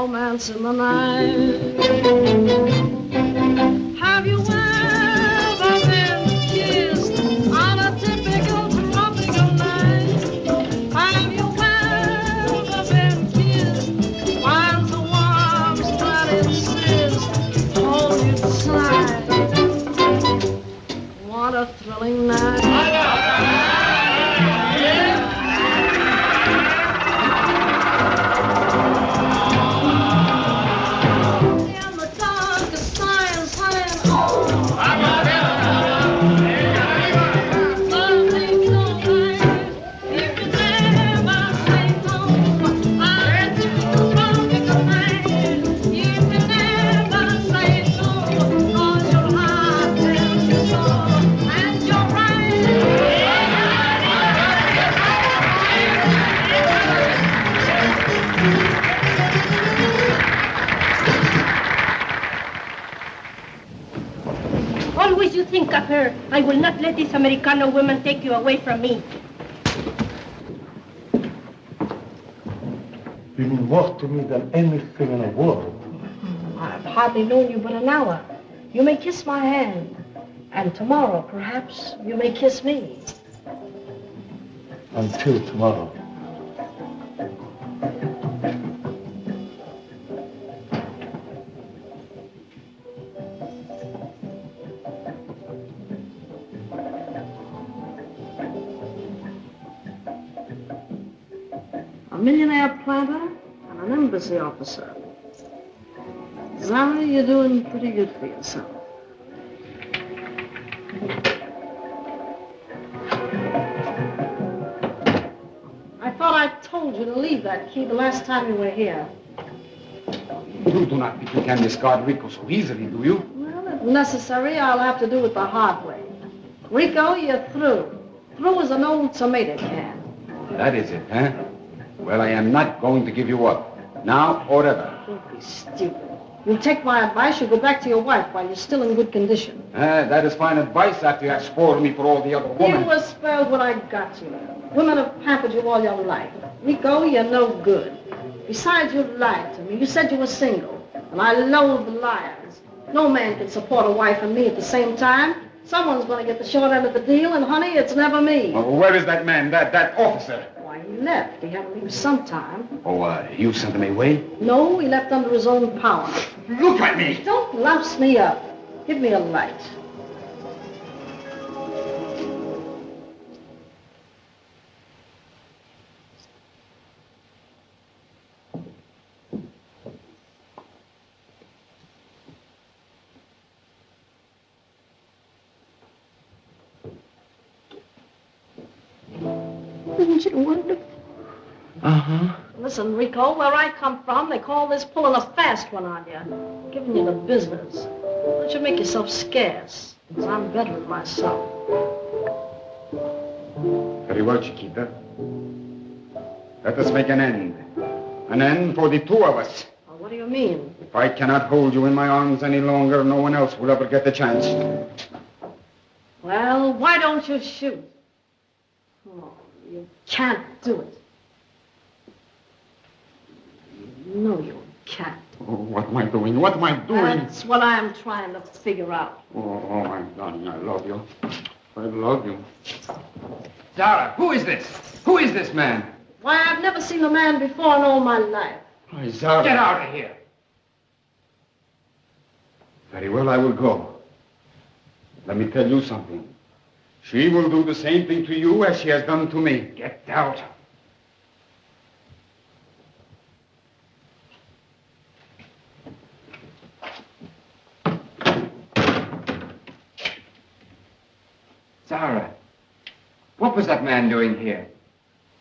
romance in the night. Have you ever been kissed on a typical tropical night? Have you ever been kissed while the warm sweat insists hold you tight? What a thrilling night. Think of her. I will not let this Americano woman take you away from me. You mean more to me than anything in the world. I've hardly known you but an hour. You may kiss my hand. And tomorrow, perhaps, you may kiss me. Until tomorrow. A millionaire planter and an embassy officer. Zara, you're doing pretty good for yourself. I thought I told you to leave that key the last time you were here. You do not think you can discard Rico so easily, do you? Well, if necessary, I'll have to do it the hard way. Rico, you're through. Through as an old tomato can. That is it, huh? Well, I am not going to give you up. Now or ever. Don't be stupid. You take my advice, you go back to your wife while you're still in good condition. That is fine advice after you have spoiled me for all the other women. You were spoiled when I got you. Women have pampered you all your life. Rico, you're no good. Besides, you lied to me. You said you were single. And I loathe the liars. No man can support a wife and me at the same time. Someone's going to get the short end of the deal, and honey, it's never me. Oh, where is that man, that officer? Why, he left. He had to leave sometime. Oh, you sent him away? No, he left under his own power. Look at me! Don't louse me up. Give me a light. Isn't it wonderful? Uh-huh. Listen, Rico, where I come from, they call this pulling a fast one on you. Giving you the business. Don't you make yourself scarce, because I'm better than myself. Very well, Chiquita. Let us make an end. An end for the two of us. Well, what do you mean? If I cannot hold you in my arms any longer, no one else will ever get the chance. Well, why don't you shoot? Oh, you can't do it. No, you can't. Oh, what am I doing? What am I doing? That's what I'm trying to figure out. Oh, my darling, I love you. I love you. Zara, who is this? Who is this man? Why, I've never seen a man before in all my life. Why, Zara. Get out of here. Very well, I will go. Let me tell you something. She will do the same thing to you as she has done to me. Get out. Zara, what was that man doing here?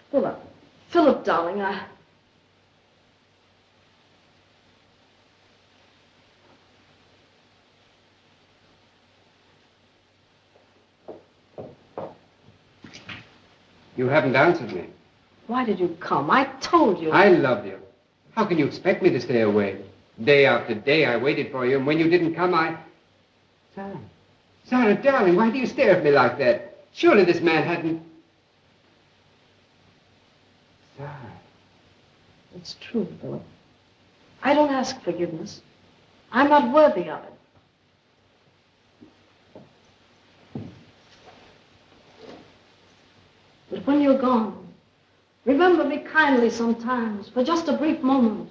Philip, darling, You haven't answered me. Why did you come? I told you. I love you. How can you expect me to stay away? Day after day I waited for you, and when you didn't come, Zara. Zara, darling, why do you stare at me like that? Surely this man hadn't... Zara. It's true, Philip. I don't ask forgiveness. I'm not worthy of it. But when you're gone, remember me kindly sometimes, for just a brief moment.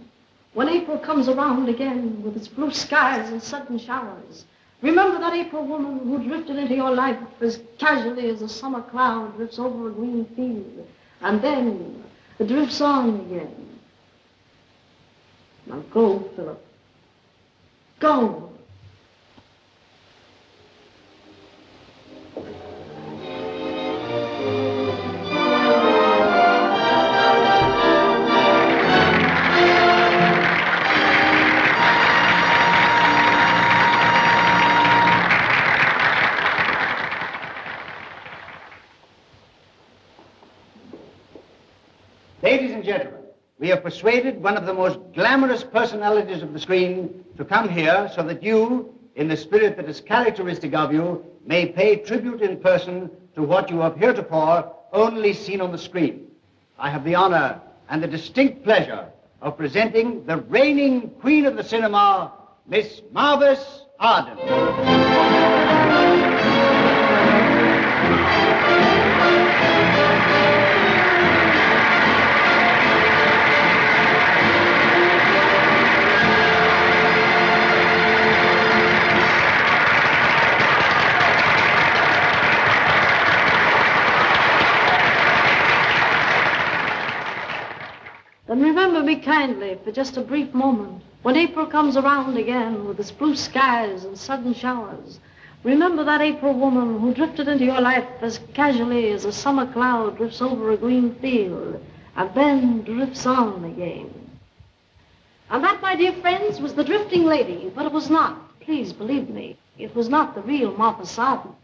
When April comes around again with its blue skies and sudden showers, remember that April woman who drifted into your life as casually as a summer cloud drifts over a green field, and then it drifts on again. Now go, Philip. Go. Ladies and gentlemen, we have persuaded one of the most glamorous personalities of the screen to come here so that you, in the spirit that is characteristic of you, may pay tribute in person to what you have heretofore only seen on the screen. I have the honor and the distinct pleasure of presenting the reigning queen of the cinema, Miss Marvis Ardell. Then remember me kindly for just a brief moment. When April comes around again with its blue skies and sudden showers, remember that April woman who drifted into your life as casually as a summer cloud drifts over a green field and then drifts on again. And that, my dear friends, was the drifting lady, but it was not, please believe me, it was not the real Martha Sarden.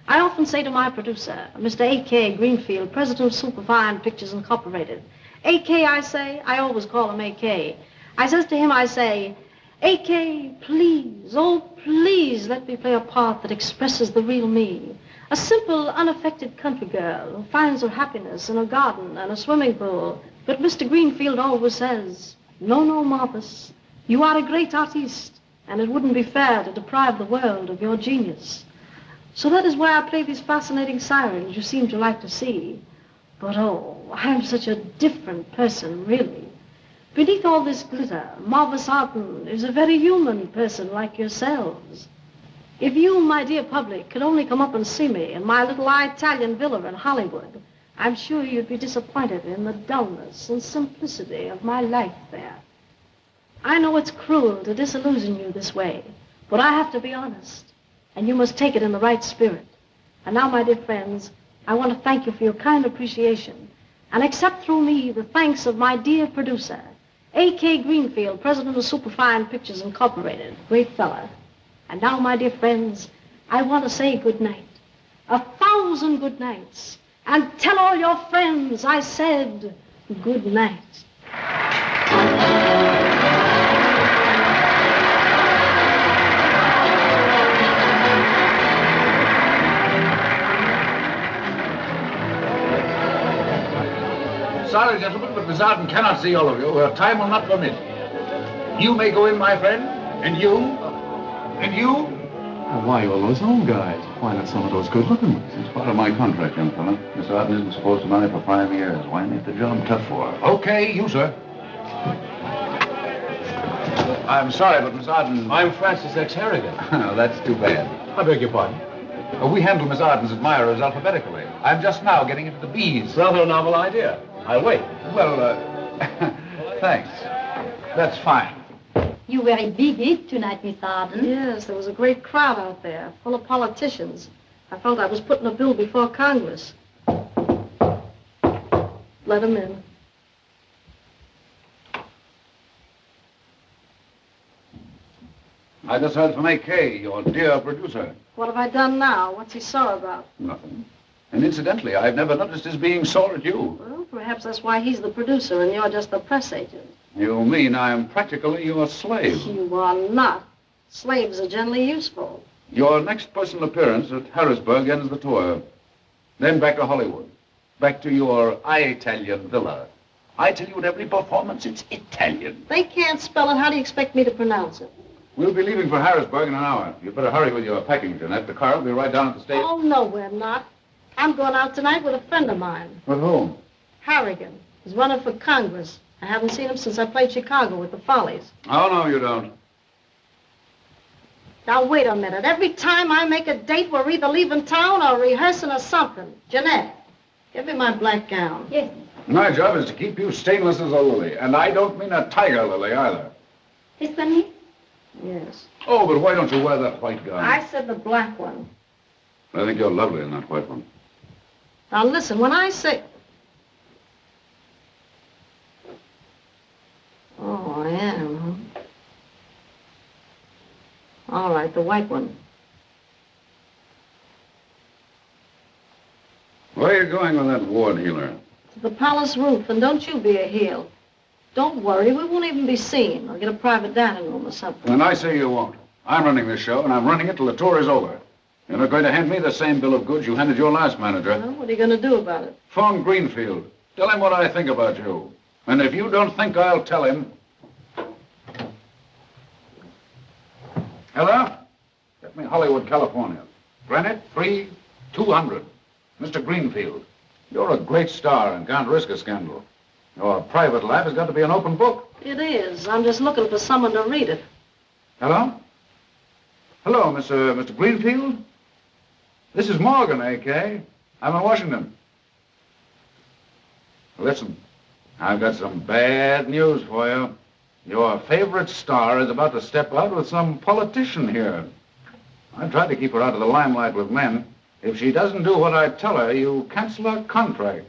I often say to my producer, Mr. A.K. Greenfield, president of Superfine Pictures Incorporated, A.K., I say, I always call him A.K. I says to him, I say, A.K., please, oh, please let me play a part that expresses the real me. A simple, unaffected country girl who finds her happiness in a garden and a swimming pool. But Mr. Greenfield always says, no, no, Marvis, you are a great artiste, and it wouldn't be fair to deprive the world of your genius. So that is why I play these fascinating sirens you seem to like to see. But, oh, I'm such a different person, really. Beneath all this glitter, Marvis Ardell is a very human person like yourselves. If you, my dear public, could only come up and see me in my little Italian villa in Hollywood, I'm sure you'd be disappointed in the dullness and simplicity of my life there. I know it's cruel to disillusion you this way, but I have to be honest, and you must take it in the right spirit. And now, my dear friends, I want to thank you for your kind appreciation and accept through me the thanks of my dear producer, A.K. Greenfield, president of Superfine Pictures Incorporated. Great fella. And now, my dear friends, I want to say good night. 1,000 good nights. And tell all your friends I said good night. Sorry, gentlemen, but Miss Ardell cannot see all of you. Her time will not permit. You may go in, my friend, and you, and you. Why all those old guys? Why not some of those good-looking ones? It's part of my contract, young fella. Miss Ardell isn't supposed to marry for 5 years. Why make the job tough for her? Okay, you, sir. I'm sorry, but Miss Ardell... I'm Francis X. Harrigan. Oh, that's too bad. I beg your pardon. We handle Miss Ardell's admirers alphabetically. I'm just now getting into the B's. Rather a novel idea. I'll wait. Well, thanks. That's fine. You very big hit tonight, Miss Ardell. Yes, there was a great crowd out there, full of politicians. I felt I was putting a bill before Congress. Let him in. I just heard from A.K., your dear producer. What have I done now? What's he sore about? Nothing. And incidentally, I've never noticed his being sore at you. Well, perhaps that's why he's the producer and you're just the press agent. You mean I'm practically your slave? You are not. Slaves are generally useful. Your next personal appearance at Harrisburg ends the tour. Then back to Hollywood. Back to your Italian villa. I tell you at every performance, it's Italian. They can't spell it. How do you expect me to pronounce it? We'll be leaving for Harrisburg in an hour. You better hurry with your packing, Jeanette. The car will be right down at the station. Oh, no, we're not. I'm going out tonight with a friend of mine. With whom? Harrigan. He's running for Congress. I haven't seen him since I played Chicago with the Follies. Oh, no, you don't. Now, wait a minute. Every time I make a date, we're either leaving town or rehearsing or something. Jeanette, give me my black gown. Yes. My job is to keep you stainless as a lily, and I don't mean a tiger lily either. This one here? Yes. Oh, but why don't you wear that white gown? I said the black one. I think you're lovely in that white one. Now, listen, when I say... Oh, I am, huh? All right, the white one. Where are you going with that ward healer? To the palace roof, and don't you be a heel. Don't worry, we won't even be seen. I'll get a private dining room or something. And I say you won't. I'm running this show, and I'm running it till the tour is over. You're not going to hand me the same bill of goods you handed your last manager. Well, what are you going to do about it? Phone Greenfield. Tell him what I think about you. And if you don't think I'll tell him... Hello? Get me Hollywood, California. Granite 3200. Mr. Greenfield, you're a great star and can't risk a scandal. Your private life has got to be an open book. It is. I'm just looking for someone to read it. Hello? Hello, Mr. Greenfield? This is Morgan, A.K. I'm in Washington. Listen, I've got some bad news for you. Your favorite star is about to step out with some politician here. I tried to keep her out of the limelight with men. If she doesn't do what I tell her, you cancel her contract.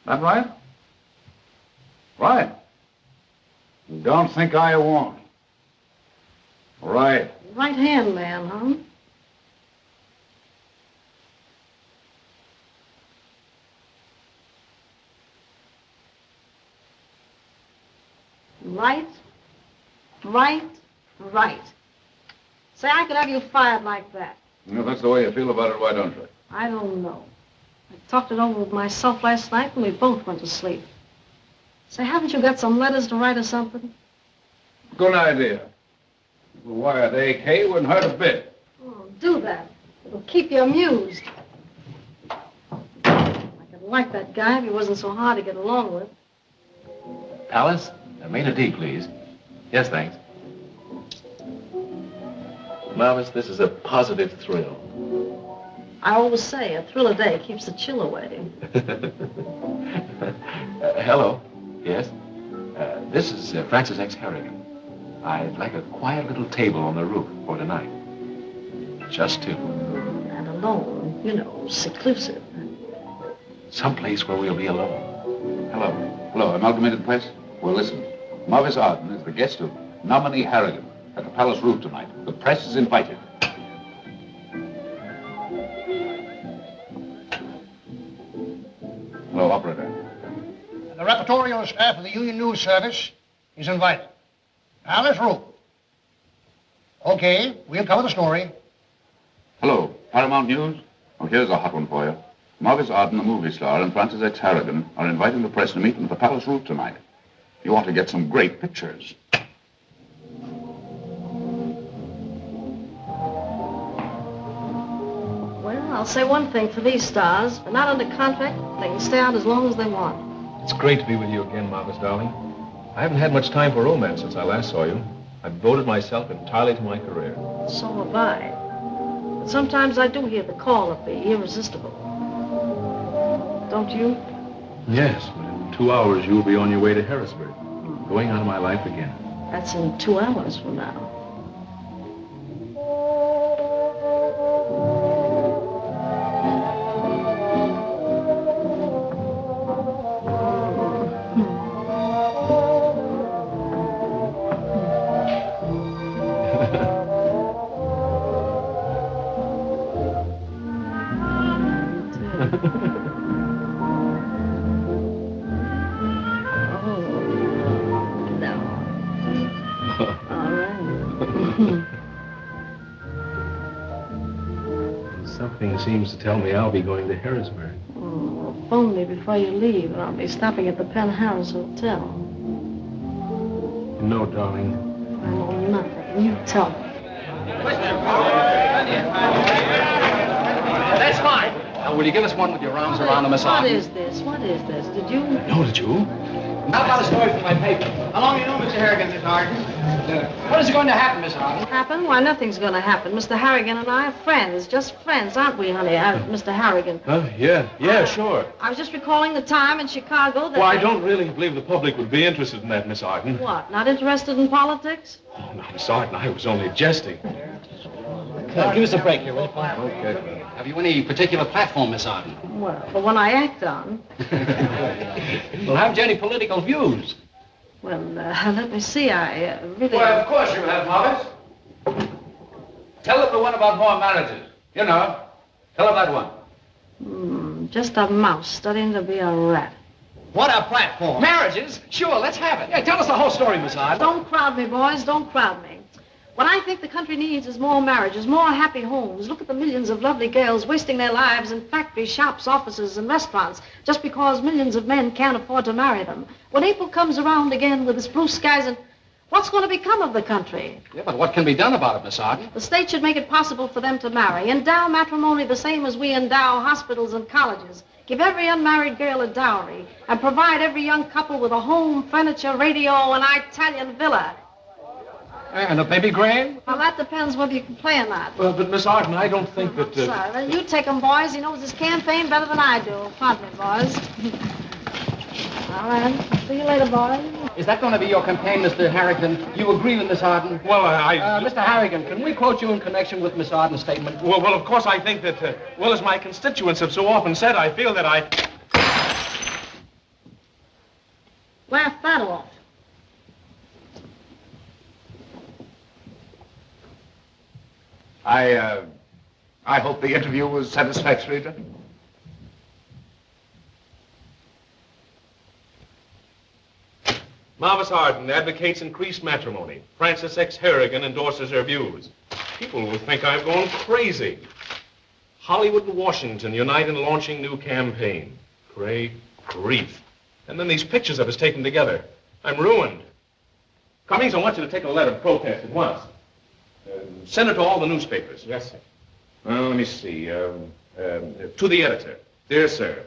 That right? Right. Don't think I won't. Right. Right-hand man, huh? Right. Say, I could have you fired like that. If that's the way you feel about it, why don't you? I don't know. I talked it over with myself last night and we both went to sleep. Say, haven't you got some letters to write or something? Good idea. Wire to AK wouldn't hurt a bit. Oh, do that. It'll keep you amused. I could like that guy if he wasn't so hard to get along with. Alice, Maynard D, please. Yes, thanks. Marvis, this is a positive thrill. I always say a thrill a day keeps the chill away. Hello. Yes? This is Francis X. Harrigan. I'd like a quiet little table on the roof for tonight. Just two. And alone, you know, seclusive. Someplace where we'll be alone. Hello. Hello, Amalgamated Press? Well, listen. Marvis Arden is the guest of nominee Harrigan at the Palace Roof tonight. The press is invited. Hello, operator. The repertorial staff of the Union News Service is invited. Palace Roof. Okay, we'll cover the story. Hello, Paramount News? Oh, here's a hot one for you. Marvis Arden, the movie star, and Francis X. Harrigan are inviting the press to meet them at the Palace Roof tonight. You ought to get some great pictures. Well, I'll say one thing for these stars. They're not under contract. They can stay out as long as they want. It's great to be with you again, Marvis, darling. I haven't had much time for romance since I last saw you. I've devoted myself entirely to my career. So have I. But sometimes I do hear the call of the irresistible. Don't you? Yes, but in 2 hours you'll be on your way to Harrisburg, going out of my life again. That's in 2 hours from now. Something seems to tell me I'll be going to Harrisburg. Oh, phone me before you leave, and I'll be stopping at the Penn Harris Hotel. No, darling. I know nothing. You tell me. That's fine. Now, will you give us one with your arms around the massage? What is this? What is this? Did you... No, did you? How about a story from my paper? How long do you know Mr. Harrigan, Miss Harden? What is going to happen, Miss Harden? Happen? Why, nothing's going to happen. Mr. Harrigan and I are friends. Just friends, aren't we, honey? Mr. Harrigan. Yeah, sure. I was just recalling the time in Chicago that... Well, I don't really believe the public would be interested in that, Miss Arden. What, not interested in politics? Oh, no, Miss Arden, I was only jesting. Give us a break here, will you? Okay. Have you any particular platform, Miss Arden? Well, the one I act on. Well, haven't you any political views? Well, let me see. I really... Well, of course you have, Morris. Tell them the one about more marriages. You know. Tell them that one. Just a mouse studying to be a rat. What a platform. Marriages? Sure, let's have it. Yeah, tell us the whole story, Miss Arden. Don't crowd me, boys. Don't crowd me. What I think the country needs is more marriages, more happy homes. Look at the millions of lovely girls wasting their lives in factories, shops, offices, and restaurants just because millions of men can't afford to marry them. When April comes around again with its blue skies, and what's going to become of the country? Yeah, but what can be done about it, Miss Arden? The state should make it possible for them to marry. Endow matrimony the same as we endow hospitals and colleges. Give every unmarried girl a dowry and provide every young couple with a home, furniture, radio, and Italian villa. And a baby grave? Well, that depends whether you can play or not. Well, but Miss Arden, I don't think that... Sorry, well, you take him, boys. He knows his campaign better than I do. Pardon me, boys. All right. See you later, boys. Is that going to be your campaign, Mr. Harrigan? You agree with Miss Arden? Well, Mr. Harrigan, can we quote you in connection with Miss Arden's statement? Well, of course, I think that, well, as my constituents have so often said, I feel that I... Laugh that off. I hope the interview was satisfactory to you. Marvis Arden advocates increased matrimony. Francis X. Harrigan endorses her views. People will think I've gone crazy. Hollywood and Washington unite in launching new campaign. Great grief. And then these pictures of us taken together. I'm ruined. Cummings, I want you to take a letter of protest at once. Send it to all the newspapers. Yes, sir. Well, let me see. To the editor. Dear sir,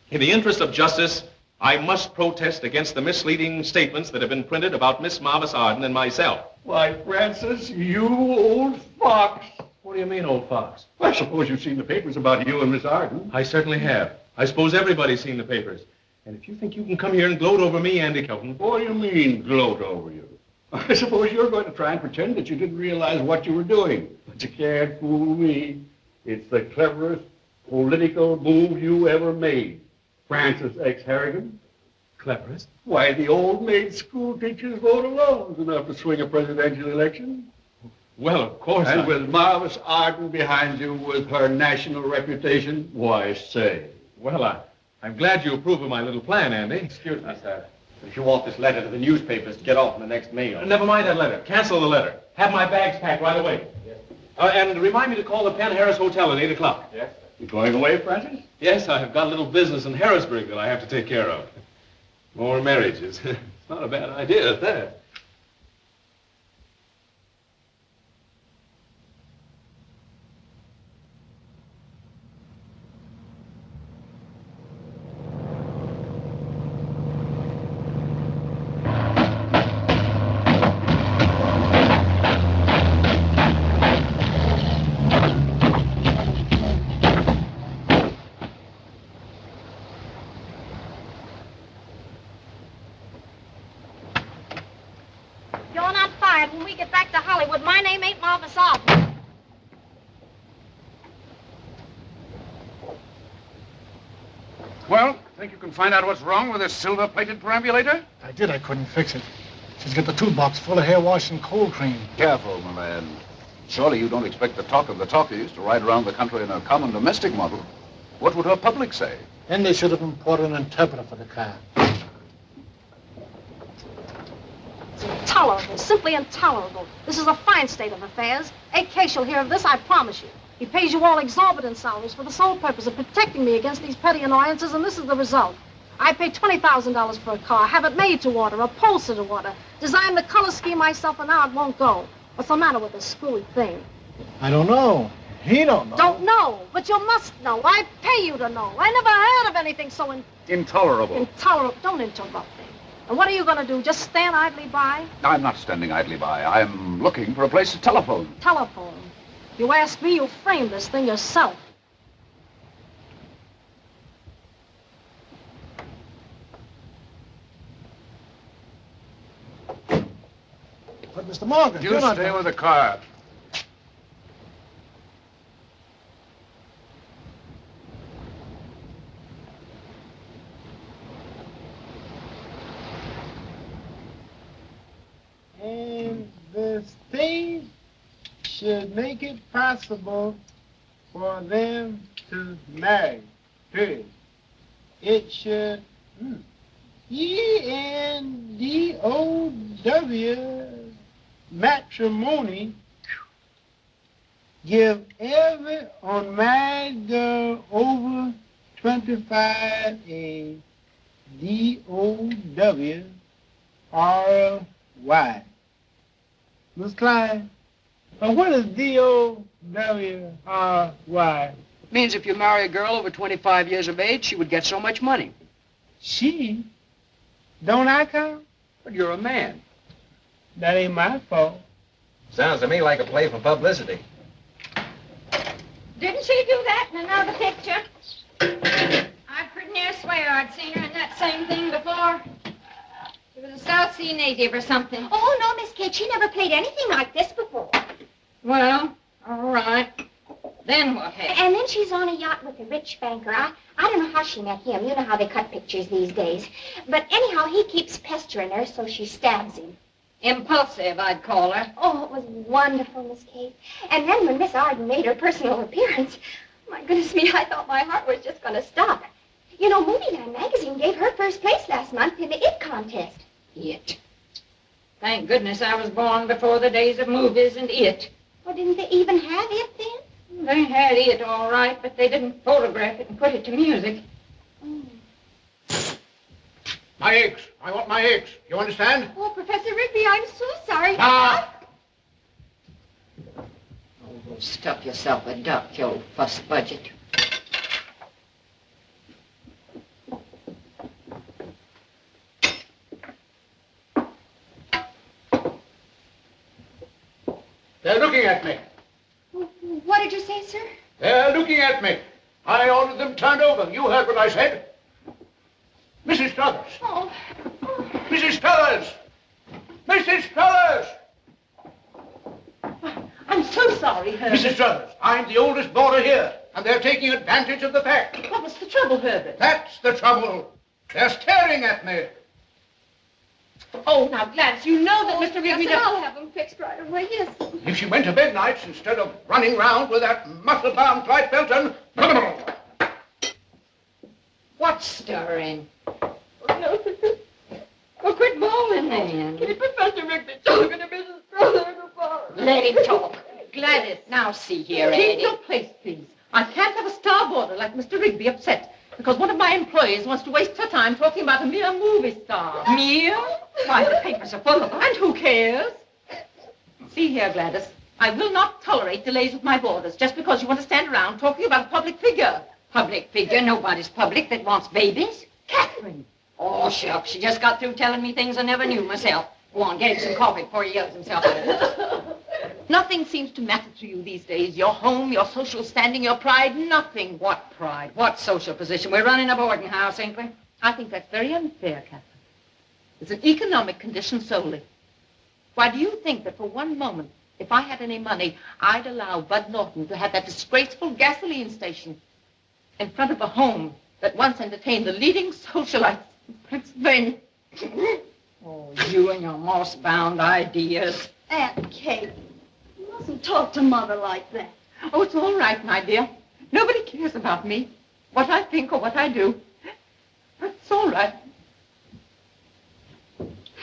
in the interest of justice, I must protest against the misleading statements that have been printed about Miss Marvis Arden and myself. Why, Francis, you old fox. What do you mean, old fox? I suppose you've seen the papers about you and Miss Arden. I certainly have. I suppose everybody's seen the papers. And if you think you can come here and gloat over me, Andy Kelton... What do you mean, gloat over you? I suppose you're going to try and pretend that you didn't realize what you were doing. But you can't fool me. It's the cleverest political move you ever made. Francis X. Harrigan. Cleverest? Why, the old maid school teacher's vote alone is enough to swing a presidential election. Well, of course. And with Marvis Arden behind you with her national reputation, why say? Well, I'm glad you approve of my little plan, Andy. Excuse me, sir. If you want this letter to the newspapers to get off in the next mail. Never mind that letter. Cancel the letter. Have my bags packed right away. Yes. And remind me to call the Penn Harris Hotel at 8 o'clock. Yes. You going away, Francis? Yes, I have got a little business in Harrisburg that I have to take care of. More marriages. It's not a bad idea at that. Well, think you can find out what's wrong with this silver-plated perambulator? I did. I couldn't fix it. She's got the toolbox full of hair wash and cold cream. Careful, my man. Surely you don't expect the talk of the talkies to ride around the country in a common domestic model. What would her public say? Then they should have imported an interpreter for the car. It's intolerable, simply intolerable. This is a fine state of affairs. AK shall hear of this, I promise you. He pays you all exorbitant salaries for the sole purpose of protecting me against these petty annoyances, and this is the result. I pay $20,000 for a car, have it made to order, upholstered to order, design the color scheme myself, and now it won't go. What's the matter with this screwy thing? I don't know. He don't know. Don't know, but you must know. I pay you to know. I never heard of anything so Intolerable. intolerable. Don't interrupt me. And what are you going to do, just stand idly by? I'm not standing idly by. I'm looking for a place to telephone. Telephone. You ask me, you framed this thing yourself. But, Mr. Morgan, You stay with the car. And the state should make it possible for them to marry. Period. It should ENDOW matrimony give every unmarried girl over 25 a DOW RY. Miss Klein, what is DOWRY? Means if you marry a girl over 25 years of age, she would get so much money. She? Don't I count? But you're a man. That ain't my fault. Sounds to me like a play for publicity. Didn't she do that in another picture? I pretty near swear I'd seen her in that same thing before. She was a South Sea native or something. Oh, no, Miss Kate. She never played anything like this before. Well, all right. Then what happened? And then she's on a yacht with a rich banker. I don't know how she met him. You know how they cut pictures these days. But anyhow, he keeps pestering her, so she stabs him. Impulsive, I'd call her. Oh, it was wonderful, Miss Kate. And then when Miss Arden made her personal appearance, my goodness me, I thought my heart was just going to stop. You know, Movieland magazine gave her first place last month in the IT contest. It. Thank goodness I was born before the days of movies and it. Well, didn't they even have it then? They had it all right, but they didn't photograph it and put it to music. Oh. My eggs. I want my eggs. You understand? Oh, Professor Rigby, I'm so sorry. Oh, stuff yourself a duck, you old fuss budget. They're looking at me. What did you say, sir? They're looking at me. I ordered them turned over. You heard what I said. Mrs. Struthers. Oh. Mrs. Struthers! Mrs. Struthers! I'm so sorry, Herbert. Mrs. Struthers, I'm the oldest boarder here, and they're taking advantage of the fact. What was the trouble, Herbert? That's the trouble. They're staring at me. Oh, now, Gladys, you know that Mr. Rigby... Yes, I'll have them fixed right away, yes. If she went to bed nights instead of running round with that muscle-bound trifles. What's stirring? Oh, no, sir. Well, quit bawling, then. Professor Rigby talking to Mrs. Struthers about... Let him talk. Gladys, now see here, Keep Eddie. your place, please. I can't have a star boarder like Mr. Rigby upset because one of my employees wants to waste her time talking about a mere movie star. Mere? Why, the papers are full of them. And who cares? See here, Gladys. I will not tolerate delays with my boarders just because you want to stand around talking about a public figure. Public figure? Nobody's public that wants babies. Catherine. Oh, shucks. She just got through telling me things I never knew myself. Go on, get him some coffee before he yells himself out. Nothing seems to matter to you these days. Your home, your social standing, your pride, nothing. What pride? What social position? We're running a boarding house, ain't we? I think that's very unfair, Catherine. It's an economic condition solely. Why, do you think that for one moment, if I had any money, I'd allow Bud Norton to have that disgraceful gasoline station in front of a home that once entertained the leading socialites in Pennsylvania? Oh, you and your moss-bound ideas. Aunt Kate, you mustn't talk to Mother like that. Oh, it's all right, my dear. Nobody cares about me, what I think or what I do. It's all right.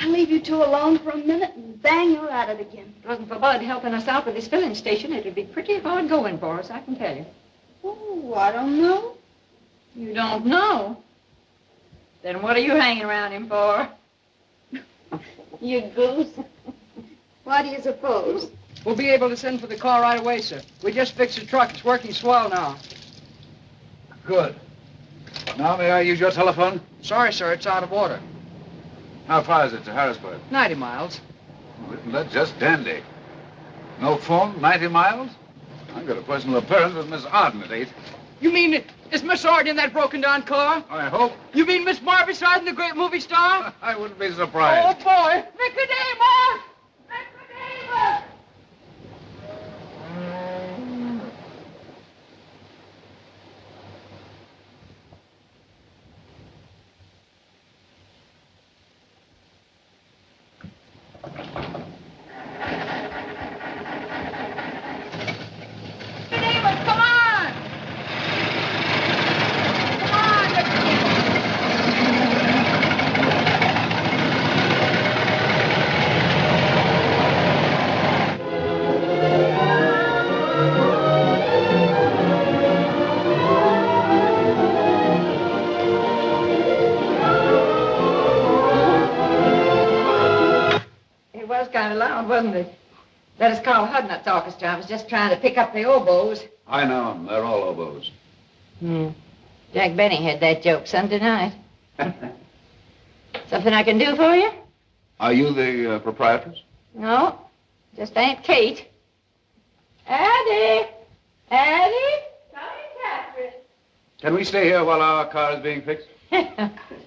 I'll leave you two alone for a minute and bang, you're at it again. If it wasn't for Bud helping us out with this filling station, it'd be pretty hard going for us, I can tell you. Oh, I don't know. You don't know? Then what are you hanging around him for? You goose. Why do you suppose? We'll be able to send for the car right away, sir. We just fixed the truck. It's working swell now. Good. Now may I use your telephone? Sorry, sir. It's out of order. How far is it to Harrisburg? 90 miles. Well, isn't that just dandy? No phone, 90 miles? I've got a personal appearance with Miss Arden at 8. You mean is Miss Arden in that broken-down car? I hope. You mean Miss Barbie Arden, the great movie star? I wouldn't be surprised. Oh, boy. Nicodemus! Nicodemus! Kind of loud, wasn't it? That is Carl Hudnut's orchestra. I was just trying to pick up the oboes. I know them. They're all oboes. Jack Benny had that joke Sunday night. Something I can do for you? Are you the proprietress? No, just Aunt Kate. Addie! Addie! Coming, Catherine. Can we stay here while our car is being fixed? There's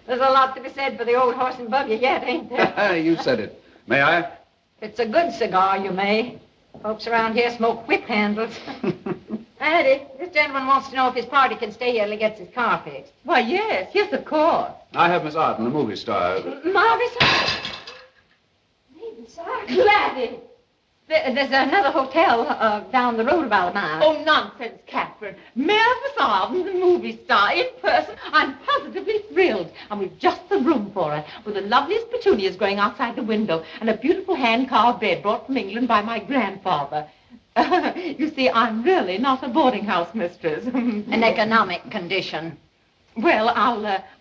a lot to be said for the old horse and buggy yet, ain't there? You said it. May I? It's a good cigar, you may. Folks around here smoke whip handles. Addie, this gentleman wants to know if his party can stay here till he gets his car fixed. Why, yes, of course. I have Miss Arden, the movie star. Margaret, Gladys. There's another hotel down the road about a mile. Oh, nonsense, Catherine. Miss Arden, the movie star, in person. I'm positively thrilled. And we've just the room for her, with the loveliest petunias growing outside the window, and a beautiful hand-carved bed brought from England by my grandfather. You see, I'm really not a boarding house mistress. An economic condition. Well,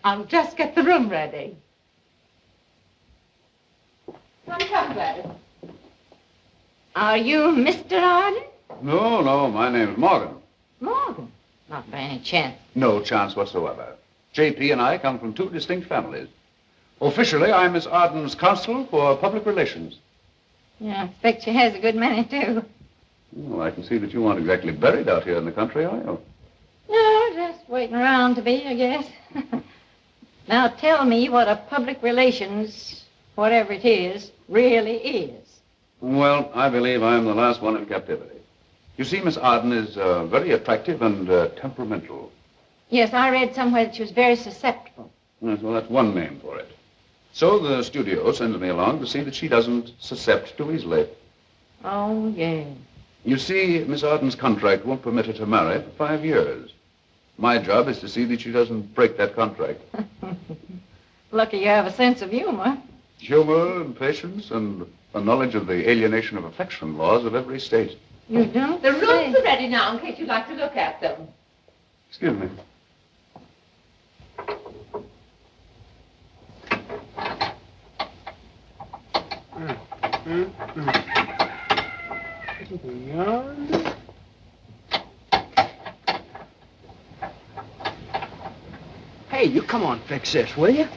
I'll just get the room ready. Come, Gladys. Are you Mr. Arden? No, my name is Morgan. Morgan? Not by any chance. No chance whatsoever. J.P. and I come from two distinct families. Officially, I'm Miss Arden's counsel for public relations. Yeah, I expect she has a good many, too. Well, I can see that you aren't exactly buried out here in the country, are you? No, just waiting around to be, I guess. Now tell me what a public relations, whatever it is, really is. Well, I believe I'm the last one in captivity. You see, Miss Arden is very attractive and temperamental. Yes, I read somewhere that she was very susceptible. Yes, well, that's one name for it. So the studio sends me along to see that she doesn't suscept too easily. Oh, yeah. You see, Miss Arden's contract won't permit her to marry for 5 years. My job is to see that she doesn't break that contract. Lucky you have a sense of humor. Humor and patience and a knowledge of the alienation of affection laws of every state. You don't The say. rooms are ready now in case you'd like to look at them. Excuse me. Hey, you come on, fix this, will you?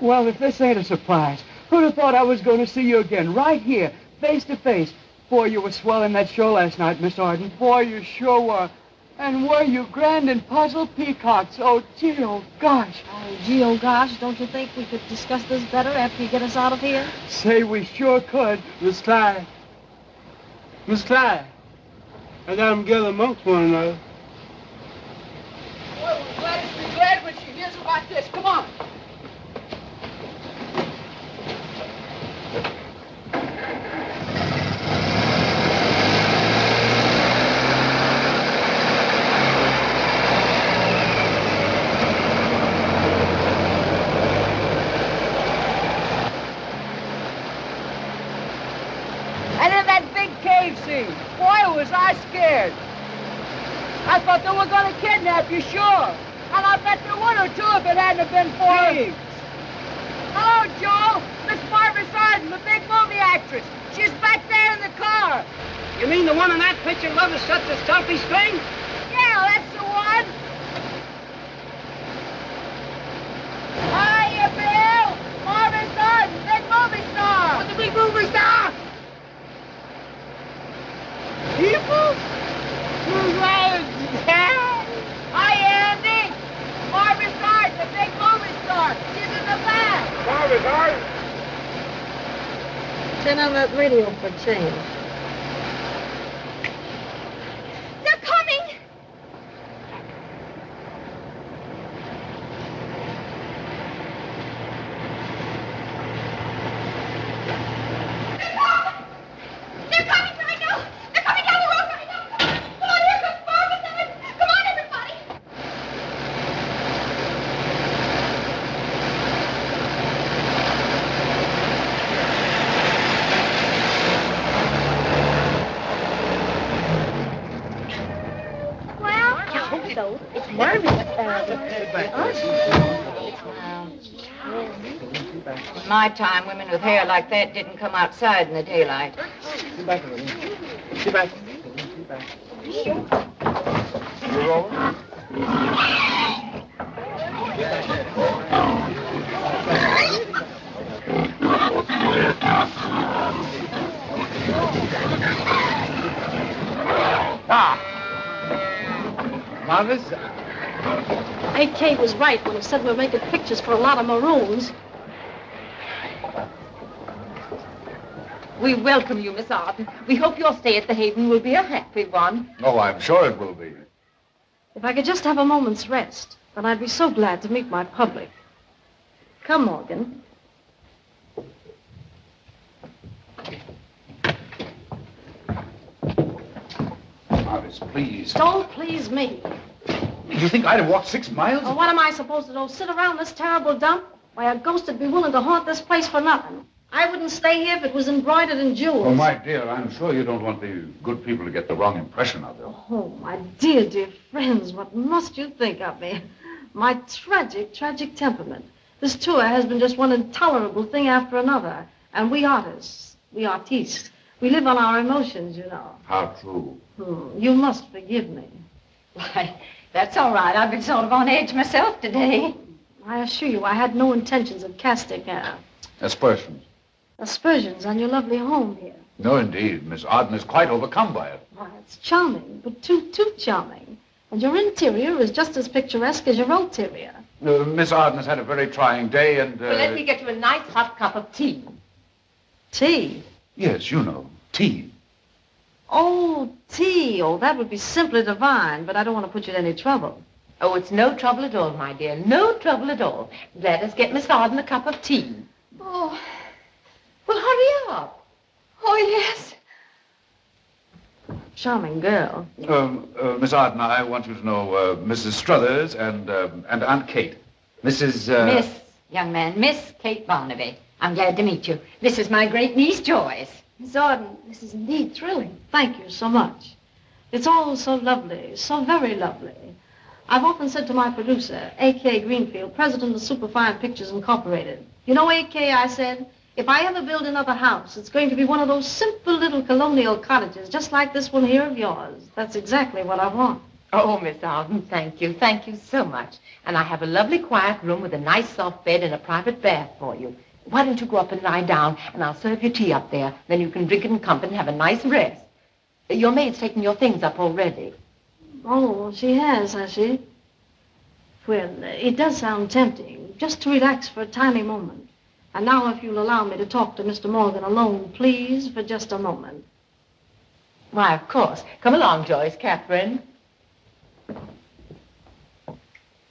Well, if this ain't a surprise, who'd have thought I was going to see you again, right here, face to face? Boy, you were swelling that show last night, Miss Arden. Boy, you sure were. And were you grand and puzzled peacocks? Oh, gee, oh, gosh. Oh, gee, oh, gosh, don't you think we could discuss this better after you get us out of here? Say, we sure could, Miss Clyde. Miss Clyde, I got them together amongst one another. Well, Gladys will be glad when she hears about this. Come on. grave scene. Boy, was I scared. I thought they were going to kidnap you, sure. And I bet there would or two if it hadn't been for me. Hello, Jewell. Miss Margaret Arden, the big movie actress. She's back there in the car. You mean the one in that picture, Love is Such a Stumpy String? Yeah, that's the one. Hiya, Bill. Margaret Arden, big movie star. What's the big movie star? People? Hi, Andy. Margaret Arden, the big movie star. She's in the back. Margaret Arden? Turn on that radio for change. They're coming! They're coming right now! They're coming down the road right now! Come on, here comes Margaret! Come on, everybody! Well, I hope so. It's marvelous. In my time, women with hair like that didn't come outside in the daylight. Sit back a minute. Sit back. Sit back. You rolling? Marvis? AK was right when he said we're making pictures for a lot of maroons. We welcome you, Miss Arden. We hope your stay at the Haven will be a happy one. Oh, I'm sure it will be. If I could just have a moment's rest, then I'd be so glad to meet my public. Come, Morgan. Marvis, please. Don't please me. You think I'd have walked 6 miles? Well, what am I supposed to do? Sit around this terrible dump? Why, a ghost would be willing to haunt this place for nothing. I wouldn't stay here if it was embroidered in jewels. Oh, my dear, I'm sure you don't want the good people to get the wrong impression of it. Oh, my dear, dear friends, what must you think of me? My tragic, tragic temperament. This tour has been just one intolerable thing after another. And we artists, we artistes, we live on our emotions, you know. How true. You must forgive me. Why, that's all right. I've been sort of on edge myself today. I assure you, I had no intentions of casting Aspersions. aspersions on your lovely home here. No, indeed. Miss Arden is quite overcome by it. Why, it's charming, but too charming. And your interior is just as picturesque as your ulterior. Miss Arden has had a very trying day and... Well, let me get you a nice hot cup of tea. Tea? Yes, you know, tea. Oh, tea. Oh, that would be simply divine, but I don't want to put you to any trouble. Oh, it's no trouble at all, my dear. No trouble at all. Let us get Miss Arden a cup of tea. Oh. Well, hurry up. Oh, yes. Charming girl. Miss Arden, I want you to know Mrs. Struthers and Aunt Kate. Mrs. Miss, young man, Miss Kate Barnaby. I'm glad to meet you. This is my great niece, Joyce. Miss Arden, this is indeed thrilling. Thank you so much. It's all so lovely, so very lovely. I've often said to my producer, A.K. Greenfield, president of Superfine Pictures Incorporated, you know, A.K., I said, if I ever build another house, it's going to be one of those simple little colonial cottages, just like this one here of yours. That's exactly what I want. Oh, Miss Arden, thank you. Thank you so much. And I have a lovely quiet room with a nice soft bed and a private bath for you. Why don't you go up and lie down, and I'll serve you tea up there. Then you can drink it in comfort and have a nice rest. Your maid's taken your things up already. Oh, she has she? Well, it does sound tempting, just to relax for a tiny moment. And now if you'll allow me to talk to Mr. Morgan alone, please, for just a moment. Why, of course. Come along, Joyce, Catherine.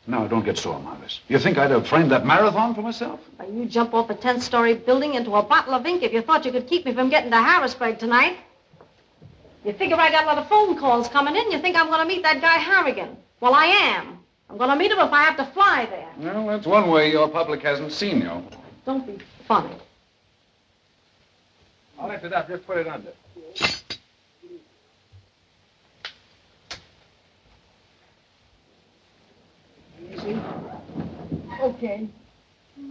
Now, don't get sore, Marvis. You think I'd have framed that marathon for myself? Why, you jump off a 10-story building into a bottle of ink if you thought you could keep me from getting to Harrisburg tonight. You figure I got a lot of phone calls coming in. You think I'm going to meet that guy Harrigan. Well, I am. I'm going to meet him if I have to fly there. Well, that's one way your public hasn't seen you. Don't be funny. I'll lift it up. Just put it under. again.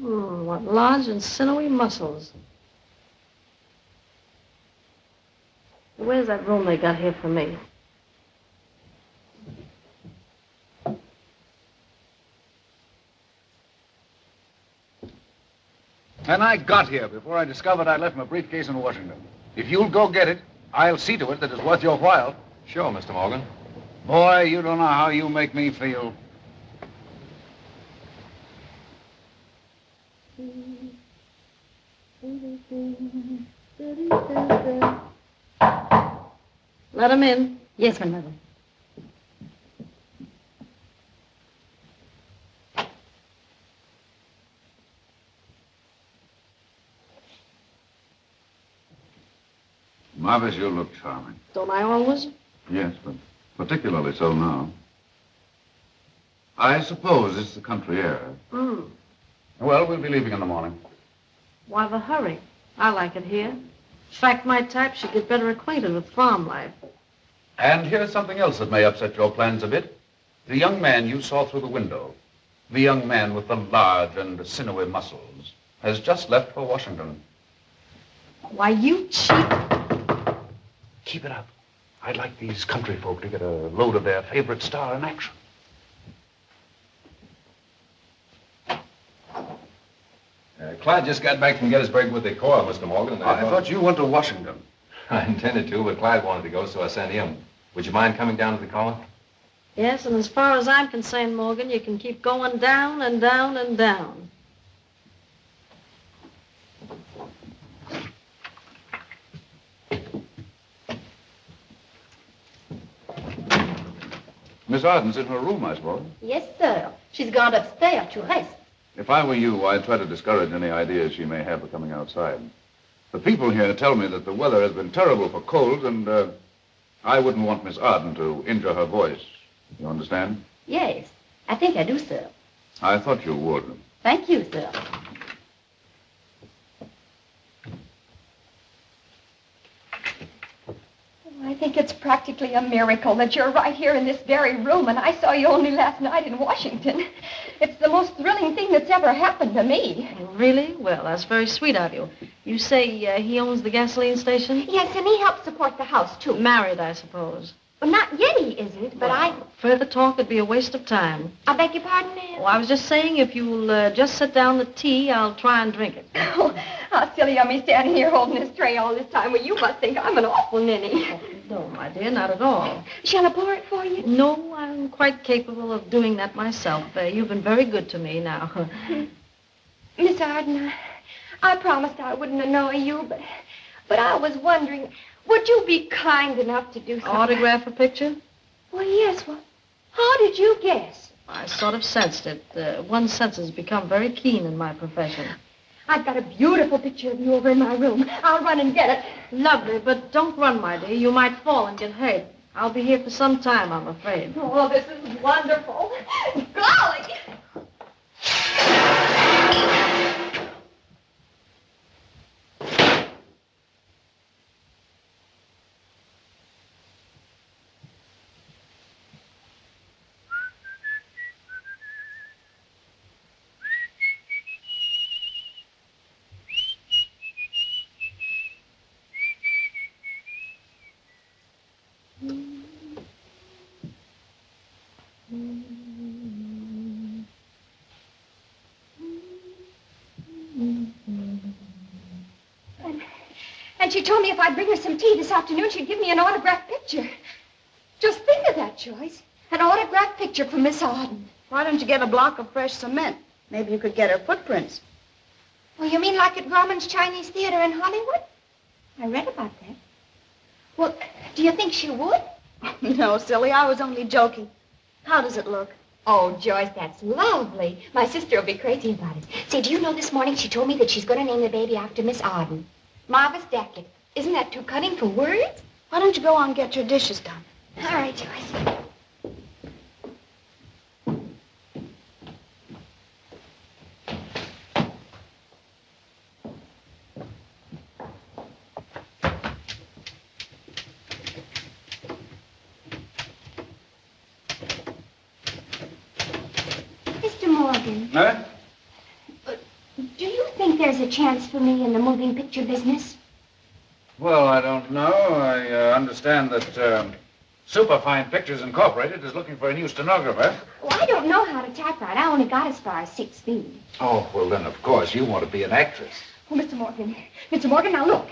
What large and sinewy muscles. Where's that room they got here for me? And I got here before I discovered I'd left my briefcase in Washington. If you'll go get it, I'll see to it that it's worth your while. Sure, Mr. Morgan. Boy, you don't know how you make me feel. Let him in. Yes, my mother. Marvis, you look charming. Don't I always? Yes, but particularly so now. I suppose it's the country air. Hmm. Well, we'll be leaving in the morning. Why the hurry? I like it here. In fact, my type should get better acquainted with farm life. And here's something else that may upset your plans a bit. The young man you saw through the window, the young man with the large and sinewy muscles, has just left for Washington. Why, you cheap... Keep it up. I'd like these country folk to get a load of their favorite star in action. Clyde just got back from Gettysburg with the Corps, Mr. Morgan. I thought you went to Washington. I intended to, but Clyde wanted to go, so I sent him. Would you mind coming down to the Corps? Yes, and as far as I'm concerned, Morgan, you can keep going down and down and down. Miss Arden's in her room, I suppose. Yes, sir. She's gone upstairs to rest. If I were you, I'd try to discourage any ideas she may have of coming outside. The people here tell me that the weather has been terrible for colds, and I wouldn't want Miss Arden to injure her voice. You understand? Yes, I think I do, sir. I thought you would. Thank you, sir. I think it's practically a miracle that you're right here in this very room, and I saw you only last night in Washington. It's the most thrilling thing that's ever happened to me. Really? Well, that's very sweet of you. You say he owns the gasoline station? Yes, and he helps support the house, too. Married, I suppose. Well, not yet he isn't, but Further talk would be a waste of time. I beg your pardon, ma'am? Oh, I was just saying, if you'll just set down the tea, I'll try and drink it. Oh, how silly of me standing here holding this tray all this time. Well, you must think I'm an awful ninny. Oh, no, my dear, not at all. Shall I pour it for you? No, I'm quite capable of doing that myself. You've been very good to me now. Miss Arden, I promised I wouldn't annoy you, but I was wondering, would you be kind enough to do something? Autograph a picture? Well, yes. Well, how did you guess? I sort of sensed it. One's senses become very keen in my profession. I've got a beautiful picture of you over in my room. I'll run and get it. Lovely, but don't run, my dear. You might fall and get hurt. I'll be here for some time, I'm afraid. Oh, this is wonderful. Golly! And she told me if I'd bring her some tea this afternoon, she'd give me an autographed picture. Just think of that, Joyce. An autographed picture from Miss Arden. Why don't you get a block of fresh cement? Maybe you could get her footprints. Well, you mean like at Grauman's Chinese Theater in Hollywood? I read about that. Well, do you think she would? No, silly. I was only joking. How does it look? Oh, Joyce, that's lovely. My sister will be crazy about it. Say, do you know this morning she told me that she's going to name the baby after Miss Arden? Marvis Dackett. Isn't that too cunning for words? Why don't you go on and get your dishes done? All right, Joyce. Mr. Morgan. Huh? there's a chance for me in the moving picture business? Well, I don't know. I understand that Superfine Pictures Incorporated is looking for a new stenographer. Well, I don't know how to typewrite. I only got as far as 6 feet. Oh, well, then, of course, you want to be an actress. Oh, Mr. Morgan. Mr. Morgan, now look.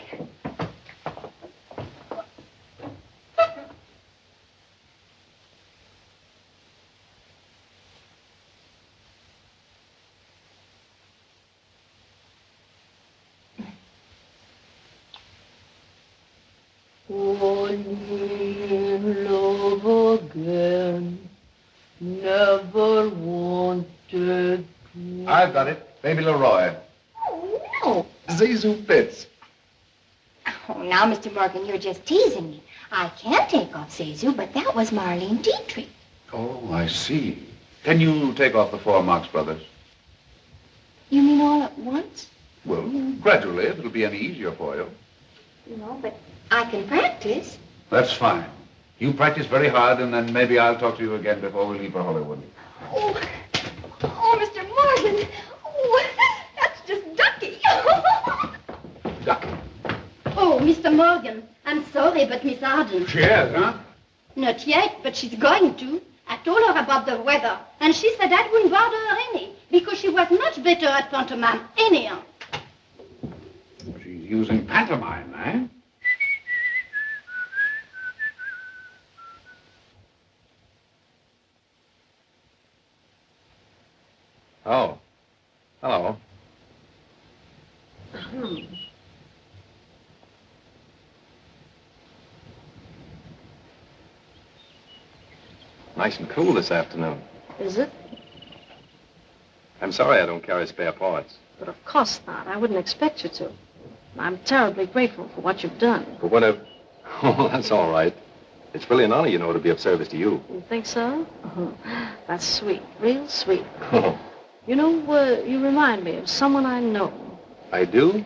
Falling in love again, never wanted to... I've got it. Baby Leroy. Oh, no. Zizou fits. Oh, now, Mr. Morgan, you're just teasing me. I can take off Zizou, but that was Marlene Dietrich. Oh, I see. Can you take off the 4 Marx Brothers? You mean all at once? Well, gradually, if it'll be any easier for you. No, but I can practice. That's fine. You practice very hard, and then maybe I'll talk to you again before we leave for Hollywood. Oh, Mr. Morgan. Oh, that's just ducky. Ducky. Oh, Mr. Morgan, I'm sorry, but Miss Arden... She has, huh? Not yet, but she's going to. I told her about the weather, and she said that wouldn't bother her any, because she was much better at pantomime anyhow. She's using pantomime, eh? Oh. Hello. Nice and cool this afternoon. Is it? I'm sorry I don't carry spare parts. But of course not. I wouldn't expect you to. I'm terribly grateful for what you've done. But when I... Oh, that's all right. It's really an honor, you know, to be of service to you. You think so? That's sweet. Real sweet. You know, you remind me of someone I know. I do?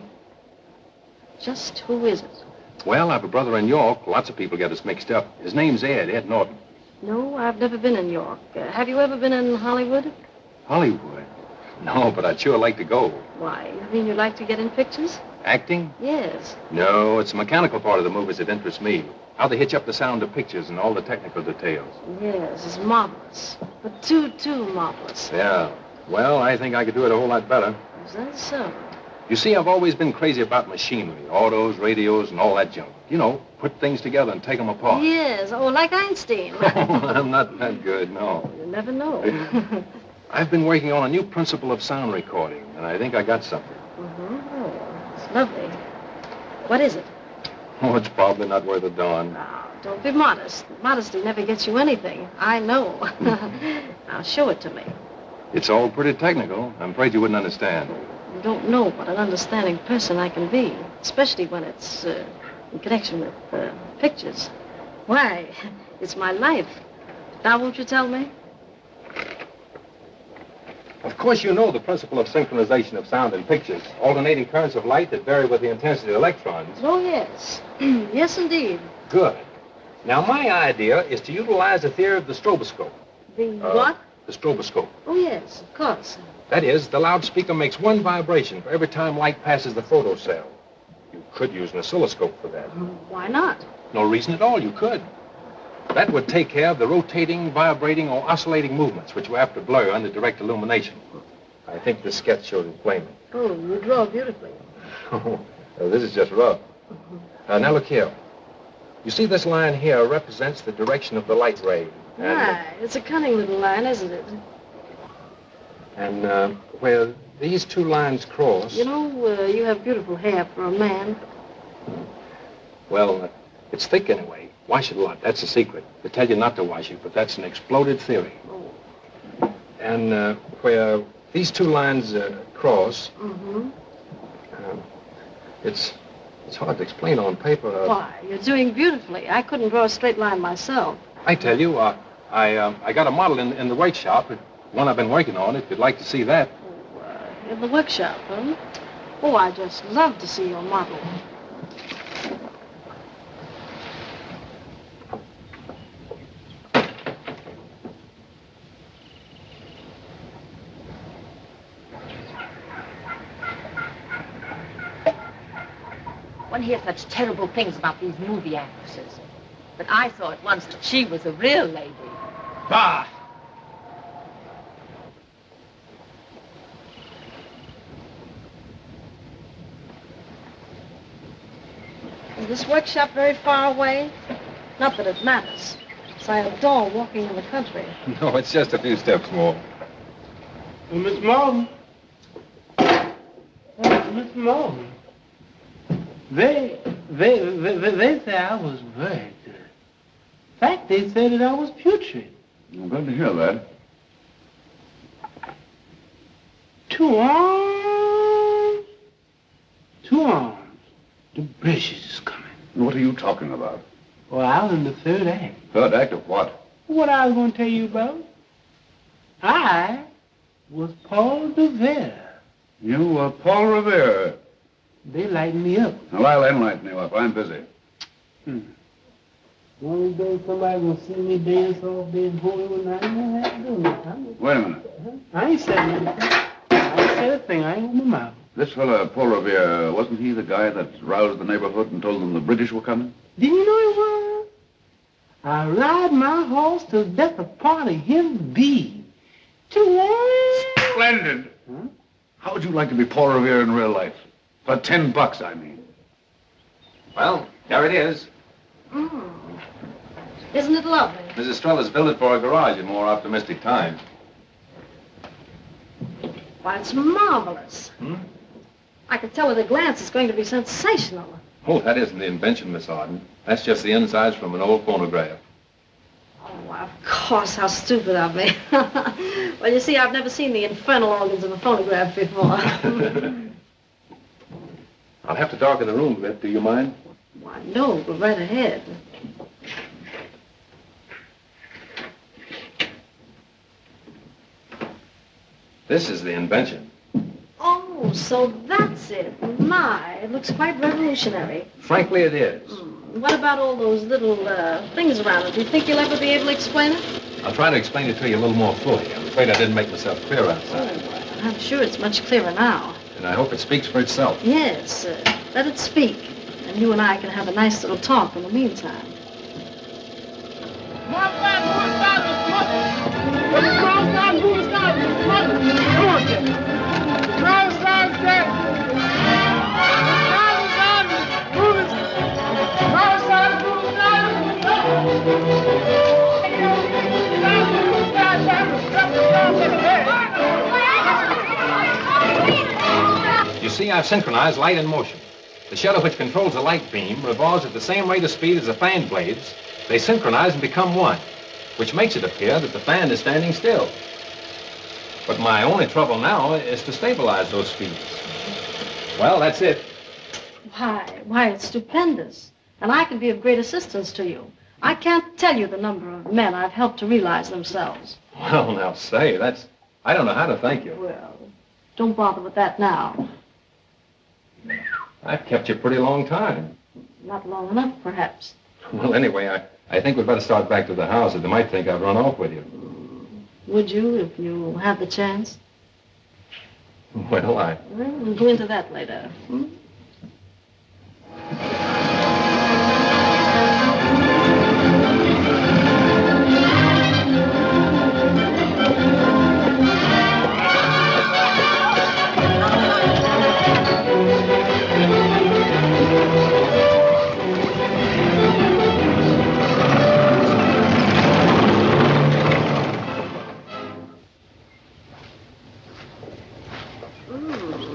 Just who is it? Well, I have a brother in York. Lots of people get us mixed up. His name's Ed Norton. No, I've never been in York. Have you ever been in Hollywood? Hollywood? No, but I'd sure like to go. Why, you mean you'd like to get in pictures? Acting? Yes. No, it's the mechanical part of the movies that interests me. How they hitch up the sound of pictures and all the technical details. Yes, it's marvelous. But too marvelous. Yeah. Well, I think I could do it a whole lot better. Is that so? You see, I've always been crazy about machinery, autos, radios, and all that junk. You know, put things together and take them apart. Yes. Oh, like Einstein. I'm not that good, no. You never know. I've been working on a new principle of sound recording, and I think I got something. Oh, it's lovely. What is it? Oh, it's probably not worth a darn. Now, don't be modest. Modesty never gets you anything. I know. Now, show it to me. It's all pretty technical. I'm afraid you wouldn't understand. You don't know what an understanding person I can be, especially when it's in connection with pictures. Why, it's my life. Now, won't you tell me? Of course, you know the principle of synchronization of sound in pictures. Alternating currents of light that vary with the intensity of electrons. Oh, yes. Yes, indeed. Good. Now, my idea is to utilize the theory of the stroboscope. The what? The stroboscope. Oh, yes, of course. That is, the loudspeaker makes one vibration for every time light passes the photocell. You could use an oscilloscope for that. Why not? No reason at all. You could. That would take care of the rotating, vibrating, or oscillating movements, which you have to blur under direct illumination. I think this sketch showed it plainly. Oh, you draw beautifully. Oh, this is just rough. Now, look here. You see this line here represents the direction of the light ray. Right. It's a cunning little line, isn't it? And where these two lines cross... You know, you have beautiful hair for a man. Well, it's thick anyway. Wash it a lot. That's the secret. They tell you not to wash it, but that's an exploded theory. Oh. And where these two lines cross... It's hard to explain on paper. Why, you're doing beautifully. I couldn't draw a straight line myself. I tell you, I got a model in the workshop. One I've been working on, if you'd like to see that. Oh, in the workshop, huh? Oh, I just love to see your model. One hears such terrible things about these movie actresses. But I saw at once that she was a real lady. Bah! Is this workshop very far away? Not that it matters. So I adore walking in the country. No, it's just a few steps more. Well, Miss Morgan. Oh, Miss Morgan. They say I was very good. In fact, they said that I was putrid. I'm glad to hear that. 2 arms. 2 arms. The British is coming. What are you talking about? Well, I was in the 3rd act. 3rd act of what? What I was going to tell you about. I was Paul Revere. You were Paul Revere. They lighten me up. Well, I'll enlighten you up. I'm busy. One of these days somebody will see me dance off this holy one. I ain't gonna have to do it. Wait a minute. I ain't said anything. I ain't said a thing. I ain't opened my mouth. This fella, Paul Revere, wasn't he the guy that roused the neighborhood and told them the British were coming? Didn't you know he was? I ride my horse till death a part of him be. Splendid. Huh? How would you like to be Paul Revere in real life? For $10, I mean. Well, there it is. Isn't it lovely? Mrs. Strella's built it for a garage in more optimistic times. Why, it's marvelous. I could tell at a glance it's going to be sensational. Oh, that isn't the invention, Miss Arden. That's just the insides from an old phonograph. Oh, of course, how stupid of me. Well, you see, I've never seen the infernal organs of a phonograph before. I'll have to darken the room a bit. Do you mind? Why, no, go right ahead. This is the invention. Oh, so that's it. My, it looks quite revolutionary. Frankly, it is. What about all those little things around it? Do you think you'll ever be able to explain it? I'll try to explain it to you a little more fully. I'm afraid I didn't make myself clear outside. Oh, I'm sure it's much clearer now. And I hope it speaks for itself. Yes, let it speak. And you and I can have a nice little talk in the meantime. You see, I've synchronized light and motion. The shutter which controls the light beam revolves at the same rate of speed as the fan blades. They synchronize and become one, which makes it appear that the fan is standing still. But my only trouble now is to stabilize those speeds. Well, that's it. Why, it's stupendous. And I can be of great assistance to you. I can't tell you the number of men I've helped to realize themselves. Well, now, say, I don't know how to thank you. Well, don't bother with that now. I've kept you a pretty long time. Not long enough, perhaps. Well, anyway, I think we'd better start back to the house, or they might think I've run off with you. Would you, if you had the chance? Well, We'll go into that later.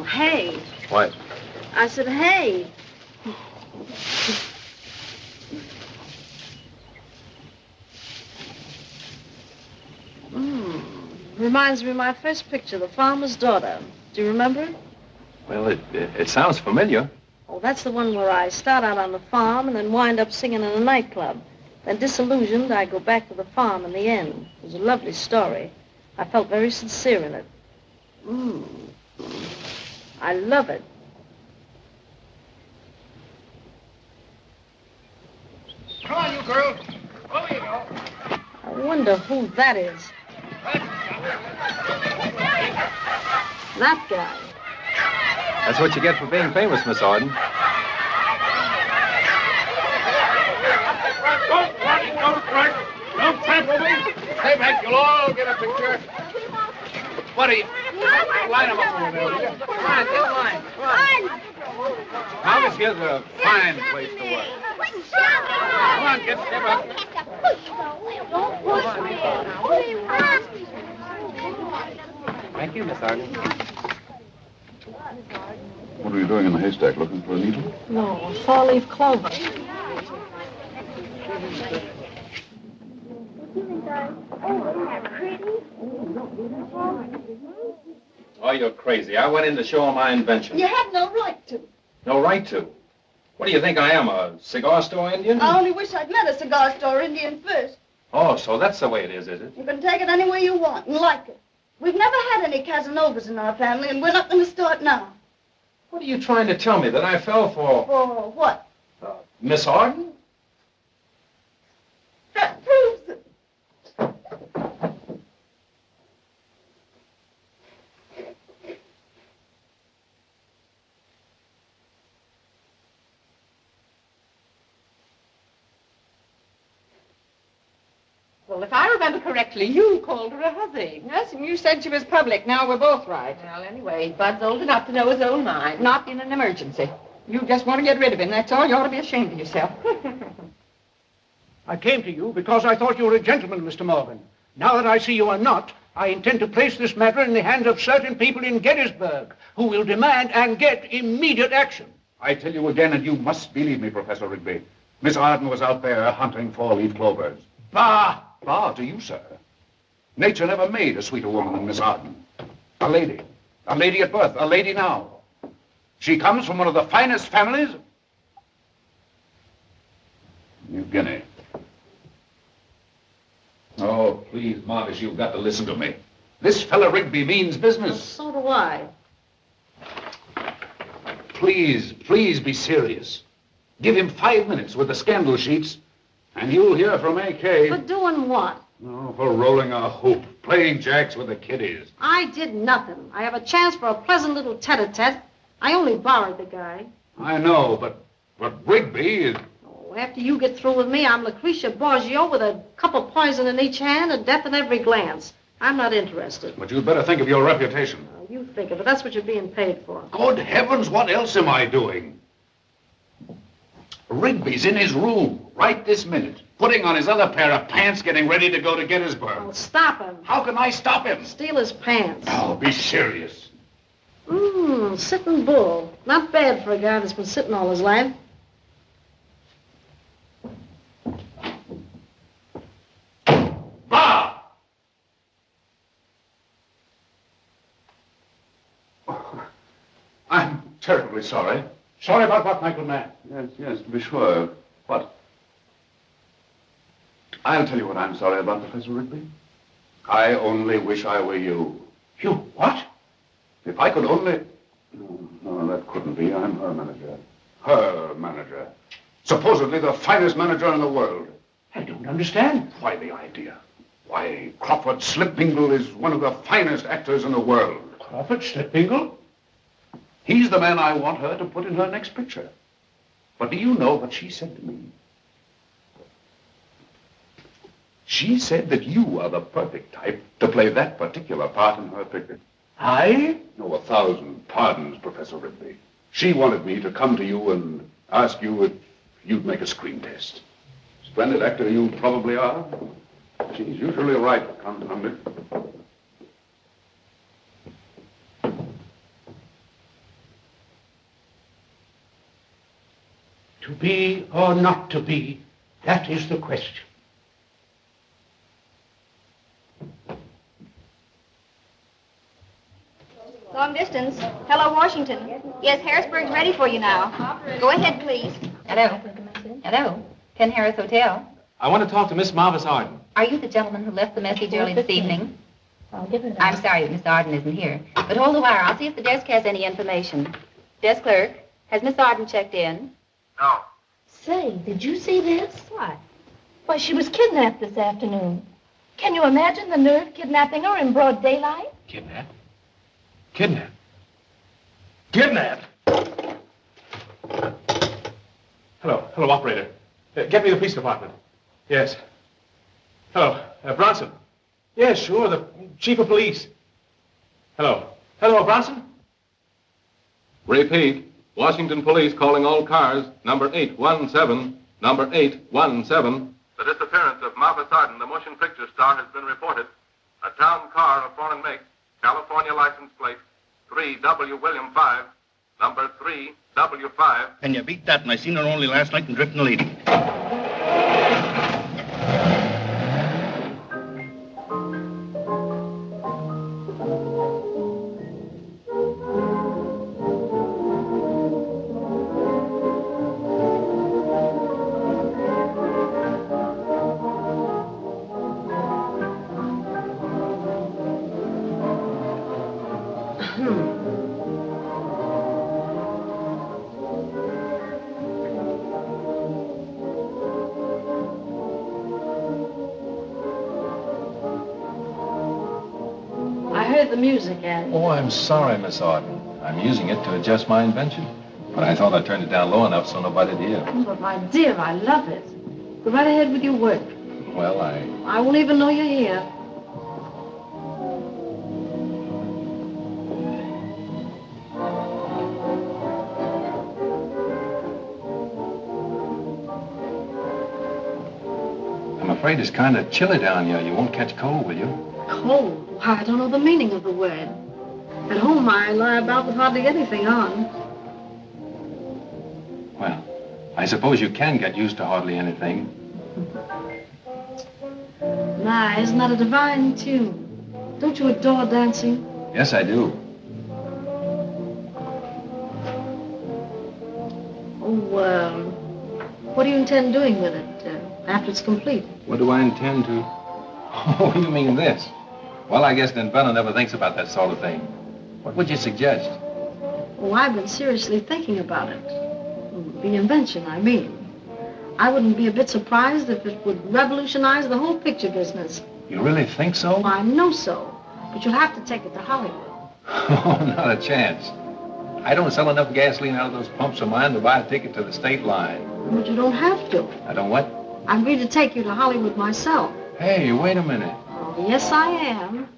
Hey. What? I said, hey. Reminds me of my first picture, The Farmer's Daughter. Do you remember it? Well, it sounds familiar. Oh, that's the one where I start out on the farm and then wind up singing in a nightclub. Then, disillusioned, I go back to the farm in the end. It was a lovely story. I felt very sincere in it. I love it. Come on, you girl. Over you go. I wonder who that is. That guy. That's what you get for being famous, Miss Arden. right, you'll all get a picture. What are you? Line them up over there, will you? Come on, get in line. Come on. Now, this here's a fine place to work. Come on, get step up. Thank you, Miss Arden. What are you doing in the haystack, looking for a needle? No, four-leaf clover. Oh, you're crazy. I went in to show him my invention. You had no right to. No right to. What do you think I am, a cigar store Indian? I only wish I'd met a cigar store Indian first. Oh, so that's the way it is it? You can take it any way you want and like it. We've never had any Casanovas in our family, and we're not going to start now. What are you trying to tell me, that I fell for... For what? Miss Arden? That proves it. Well, if I remember correctly, you called her a hussy. Yes, and you said she was public. Now we're both right. Well, anyway, Bud's old enough to know his own mind. Not in an emergency. You just want to get rid of him, that's all. You ought to be ashamed of yourself. I came to you because I thought you were a gentleman, Mr. Morgan. Now that I see you are not, I intend to place this matter in the hands of certain people in Gettysburg who will demand and get immediate action. I tell you again, and you must believe me, Professor Rigby. Miss Arden was out there hunting four-leaf clovers. Bah! Bah to you, sir. Nature never made a sweeter woman than Miss Arden. A lady. A lady at birth. A lady now. She comes from one of the finest families. New Guinea. Oh, please, Marvis, you've got to listen to me. This fella Rigby means business. So do I. Please be serious. Give him 5 minutes with the scandal sheets, and you'll hear from A.K. For doing what? Oh, for rolling a hoop, playing jacks with the kiddies. I did nothing. I have a chance for a pleasant little tete-a-tete. I only borrowed the guy. I know, but Rigby is... Oh, after you get through with me, I'm Lucretia Borgio with a cup of poison in each hand and death in every glance. I'm not interested. But you'd better think of your reputation. You think of it. That's what you're being paid for. Good heavens, what else am I doing? Rigby's in his room right this minute, putting on his other pair of pants, getting ready to go to Gettysburg. Well, stop him. How can I stop him? Steal his pants. Oh, be serious. Sitting bull. Not bad for a guy that's been sitting all his life. Bah! I'm terribly sorry. Sorry about what, Michael Mann? Yes, to be sure. What? I'll tell you what I'm sorry about, Professor Rigby. I only wish I were you. You what? If I could only... No, that couldn't be. I'm her manager. Her manager. Supposedly the finest manager in the world. I don't understand. Why, the idea. Why, Crawford Slipingle is one of the finest actors in the world. Crawford Slipingle? He's the man I want her to put in her next picture. But do you know what she said to me? She said that you are the perfect type to play that particular part in her picture. I? No, 1,000 pardons, Professor Rigby. She wanted me to come to you and ask you if you'd make a screen test. Splendid actor you probably are. She's usually right, confound it. To be or not to be, that is the question. Long distance. Hello, Washington. Yes, Harrisburg's ready for you now. Go ahead, please. Hello. Hello. Penn Harris Hotel. I want to talk to Miss Marvis Arden. Are you the gentleman who left the message early this evening? I'm sorry that Miss Arden isn't here. But hold the wire. I'll see if the desk has any information. Desk clerk, has Miss Arden checked in? No. Say, did you see this? What? Why, she was kidnapped this afternoon. Can you imagine the nerve kidnapping her in broad daylight? Kidnapped? Kidnapped? Kidnapped? Hello, operator. Get me the police department. Yes. Hello, Bronson. Yes, sure, the chief of police. Hello. Hello, Bronson? Repeat. Washington police calling all cars. Number 817. Number 817. The disappearance of Margaret Arden, the motion picture star, has been reported. A town car of foreign make, California license plate, 3W William 5, number 3W5. Can you beat that? And I seen her only last night in Drifting the Lady. The music, Annie. Oh, I'm sorry, Miss Arden. I'm using it to adjust my invention. But I thought I turned it down low enough so nobody'd hear. But my dear, I love it. Go right ahead with your work. Well, I won't even know you're here. I'm afraid it's kind of chilly down here. You won't catch cold, will you? Cold? Why, I don't know the meaning of the word. At home, I lie about with hardly anything on. Well, I suppose you can get used to hardly anything. My, isn't that a divine tune? Don't you adore dancing? Yes, I do. Oh, what do you intend doing with it after it's complete? What do I intend to? Oh, you mean this? Well, I guess the inventor never thinks about that sort of thing. What would you suggest? Oh, I've been seriously thinking about it. The invention, I mean. I wouldn't be a bit surprised if it would revolutionize the whole picture business. You really think so? I know so. But you'll have to take it to Hollywood. Oh, not a chance. I don't sell enough gasoline out of those pumps of mine to buy a ticket to the state line. But you don't have to. I don't what? I'm going to take you to Hollywood myself. Hey, wait a minute. Oh, yes, I am.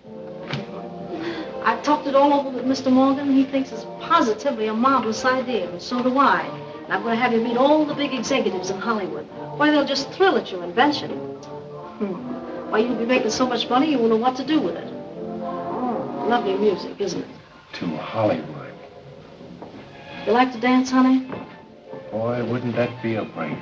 I've talked it all over with Mr. Morgan. He thinks it's positively a marvelous idea, and so do I. And I'm going to have you meet all the big executives in Hollywood. Why, they'll just thrill at your invention. Why, you'll be making so much money you won't know what to do with it. Oh, lovely music, isn't it? To Hollywood. You like to dance, honey? Boy, wouldn't that be a break.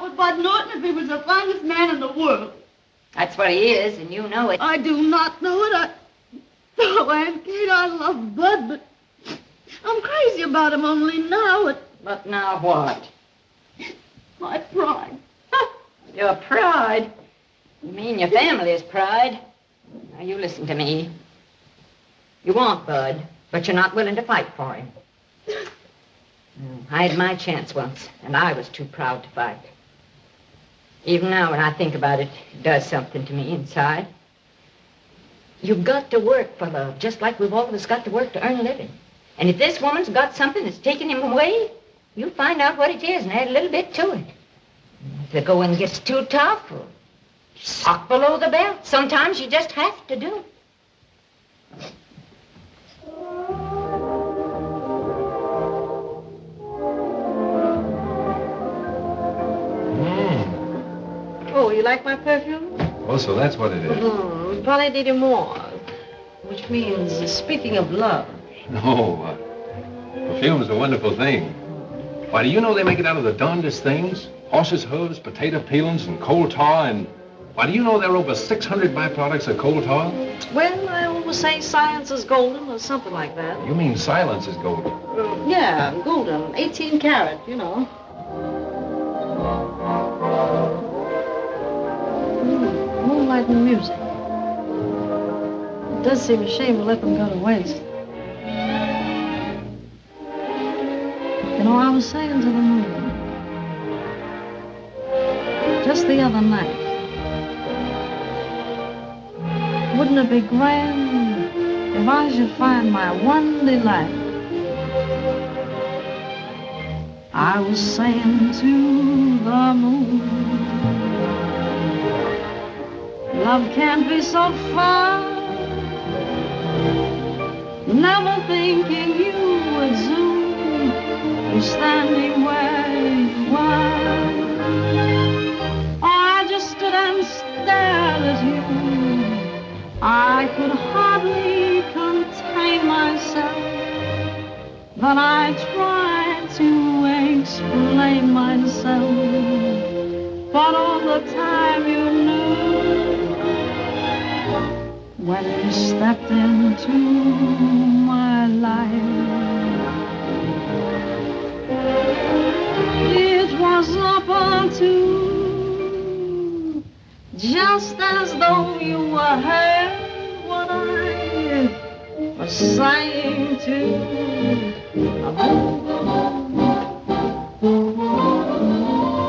With Bud Norton if he was the finest man in the world. That's what he is, and you know it. I do not know it. Oh, Aunt Kate, I love Bud, but I'm crazy about him only now. But now what? My pride. Your pride? You mean your family's pride? Now, you listen to me. You want Bud, but you're not willing to fight for him. I had my chance once, and I was too proud to fight. Even now, when I think about it, it does something to me inside. You've got to work for love, just like we've all of us got to work to earn a living. And if this woman's got something that's taking him away, you find out what it is and add a little bit to it. If the going gets too tough, or sock below the belt, sometimes you just have to do it. Oh, you like my perfume? Oh, so that's what it is. Palais de Mort, which means speaking of love. No, perfume's a wonderful thing. Why, do you know they make it out of the darndest things? Horses' hooves, potato peelings, and coal tar, and... Why, do you know there are over 600 byproducts of coal tar? Well, I always say science is golden or something like that. You mean silence is golden? Yeah, golden. 18 karat, you know. Moonlight and music. It does seem a shame to let them go to waste. You know, I was saying to the moon, just the other night. Wouldn't it be grand if I should find my one delight? I was saying to the moon, love can't be so far. Never thinking you would soon be standing where you are. Oh, I just stood and stared at you. I could hardly contain myself. Then I tried to explain myself, but all the time you knew. When you stepped into my life, it was opportune, just as though you were heard what I was saying to the moon.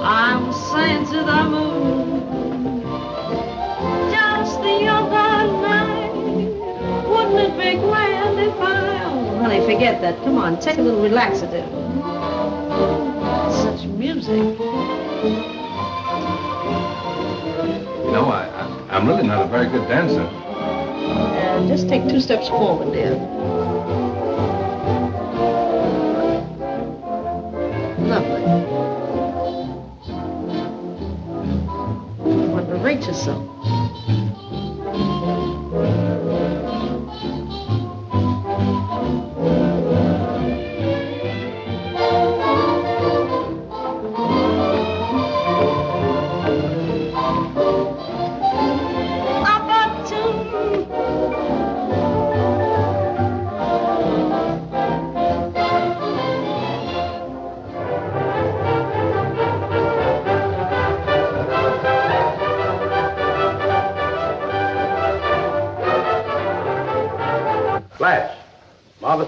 I was saying to the moon, just the other night, wouldn't it be grand if I... Oh, honey, forget that. Come on, take a little relaxative. Such music. You know, I'm really not a very good dancer. Just take 2 steps forward, dear. Lovely. You want to rate yourself.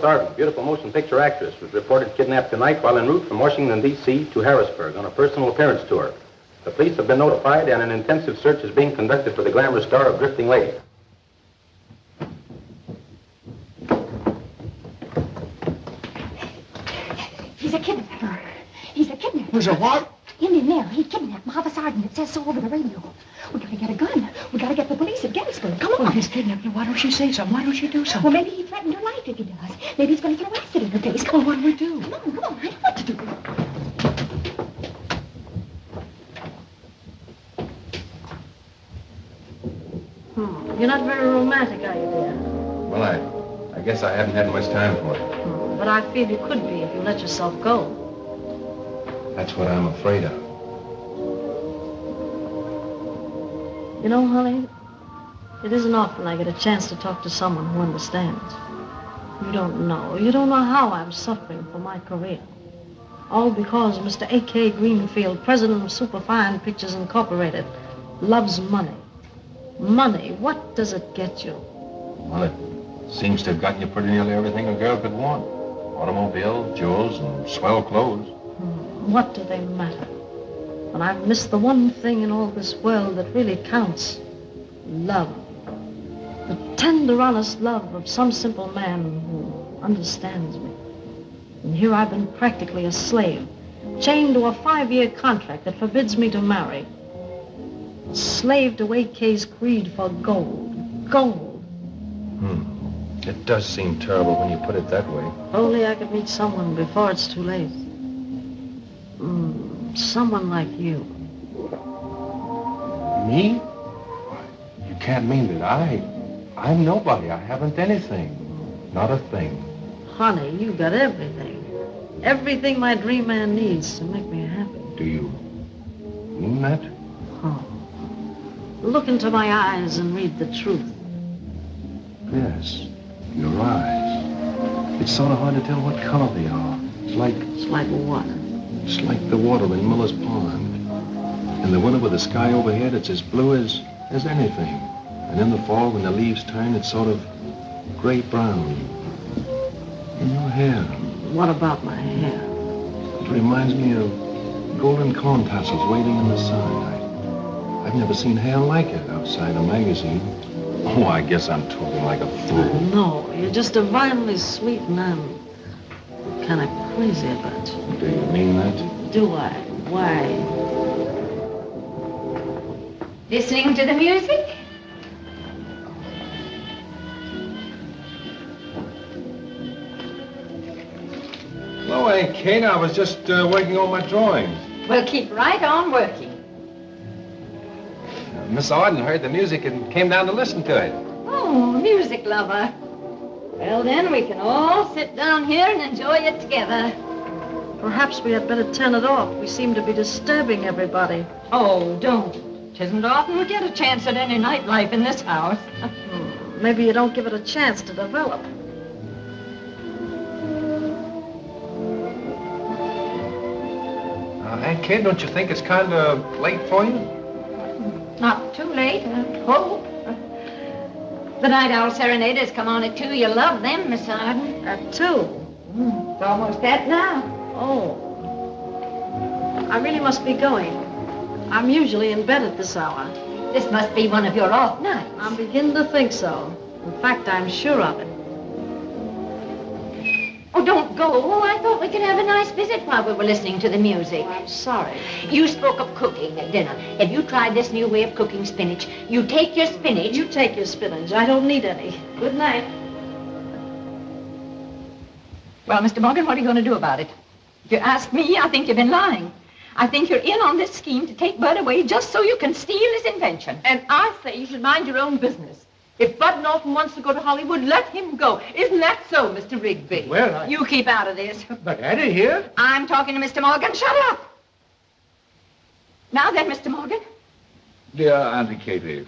Margaret, beautiful motion picture actress, was reported kidnapped tonight while en route from Washington, D.C. to Harrisburg on a personal appearance tour. The police have been notified and an intensive search is being conducted for the glamorous star of Drifting Lake. He's a kidnapper. He's a kidnapper. Who's a what? Indian Mare. He kidnapped Martha Sargent. It says so over the radio. We gotta get a gun. We gotta get the police at Gettysburg. Come on. Oh, he's kidnapped her. Why don't she say something? Why don't she do something? Well, maybe he threatened her life if he does. Maybe he's gonna throw acid in her face. Come on, what do we do? Come on, come on. I know what to do. You're not very romantic, are you, dear? Well, I guess I haven't had much time for it. But I feel you could be if you let yourself go. That's what I'm afraid of. You know, honey, it isn't often I get a chance to talk to someone who understands. You don't know how I'm suffering for my career. All because Mr. A.K. Greenfield, president of Superfine Pictures Incorporated, loves money. Money, what does it get you? Well, it seems to have gotten you pretty nearly everything a girl could want. Automobile, jewels, and swell clothes. What do they matter? When I've missed the one thing in all this world that really counts. Love. The tender, honest love of some simple man who understands me. And here I've been practically a slave, chained to a 5-year contract that forbids me to marry. A slave to A.K.'s greed for gold. Gold. It does seem terrible when you put it that way. Only I could meet someone before it's too late. Someone like you. Me? You can't mean that I'm nobody. I haven't anything. Not a thing. Honey, you got everything. Everything my dream man needs to make me happy. Do you mean that? Oh. Look into my eyes and read the truth. Yes, your eyes. It's sort of hard to tell what color they are. It's like what? It's like the water in Miller's Pond. In the winter with the sky overhead, it's as blue as anything. And in the fall, when the leaves turn, it's sort of gray-brown. And your hair. What about my hair? It reminds me of golden corn tassels waving in the sun. I've never seen hair like it outside a magazine. Oh, I guess I'm talking like a fool. No, you're just divinely sweet, and I'm kind of crazy about you. Do you mean that? Do I? Why? Listening to the music? No, Aunt Kate, I was just working on my drawings. Well, keep right on working. Miss Arden heard the music and came down to listen to it. Oh, music lover. Well, then, we can all sit down here and enjoy it together. Perhaps we had better turn it off. We seem to be disturbing everybody. Oh, don't. Tisn't often we get a chance at any nightlife in this house. Maybe you don't give it a chance to develop. Aunt Kate, don't you think it's kind of late for you? Not too late, I hope. The Night Owl Serenaders come on at 2. You love them, Miss Arden. At 2? It's almost that now. Oh. I really must be going. I'm usually in bed at this hour. This must be one of your off nights. I'm beginning to think so. In fact, I'm sure of it. Oh, don't go. Oh, I thought we could have a nice visit while we were listening to the music. I'm sorry. You spoke of cooking at dinner. Have you tried this new way of cooking spinach? You take your spinach. You take your spinach. I don't need any. Good night. Well, Mr. Morgan, what are you going to do about it? If you ask me, I think you've been lying. I think you're in on this scheme to take Bud away just so you can steal his invention. And I say you should mind your own business. If Bud Norton wants to go to Hollywood, let him go. Isn't that so, Mr. Rigby? Well, You keep out of this. But Addie here? I'm talking to Mr. Morgan. Shut up. Now then, Mr. Morgan. Dear Auntie Katie,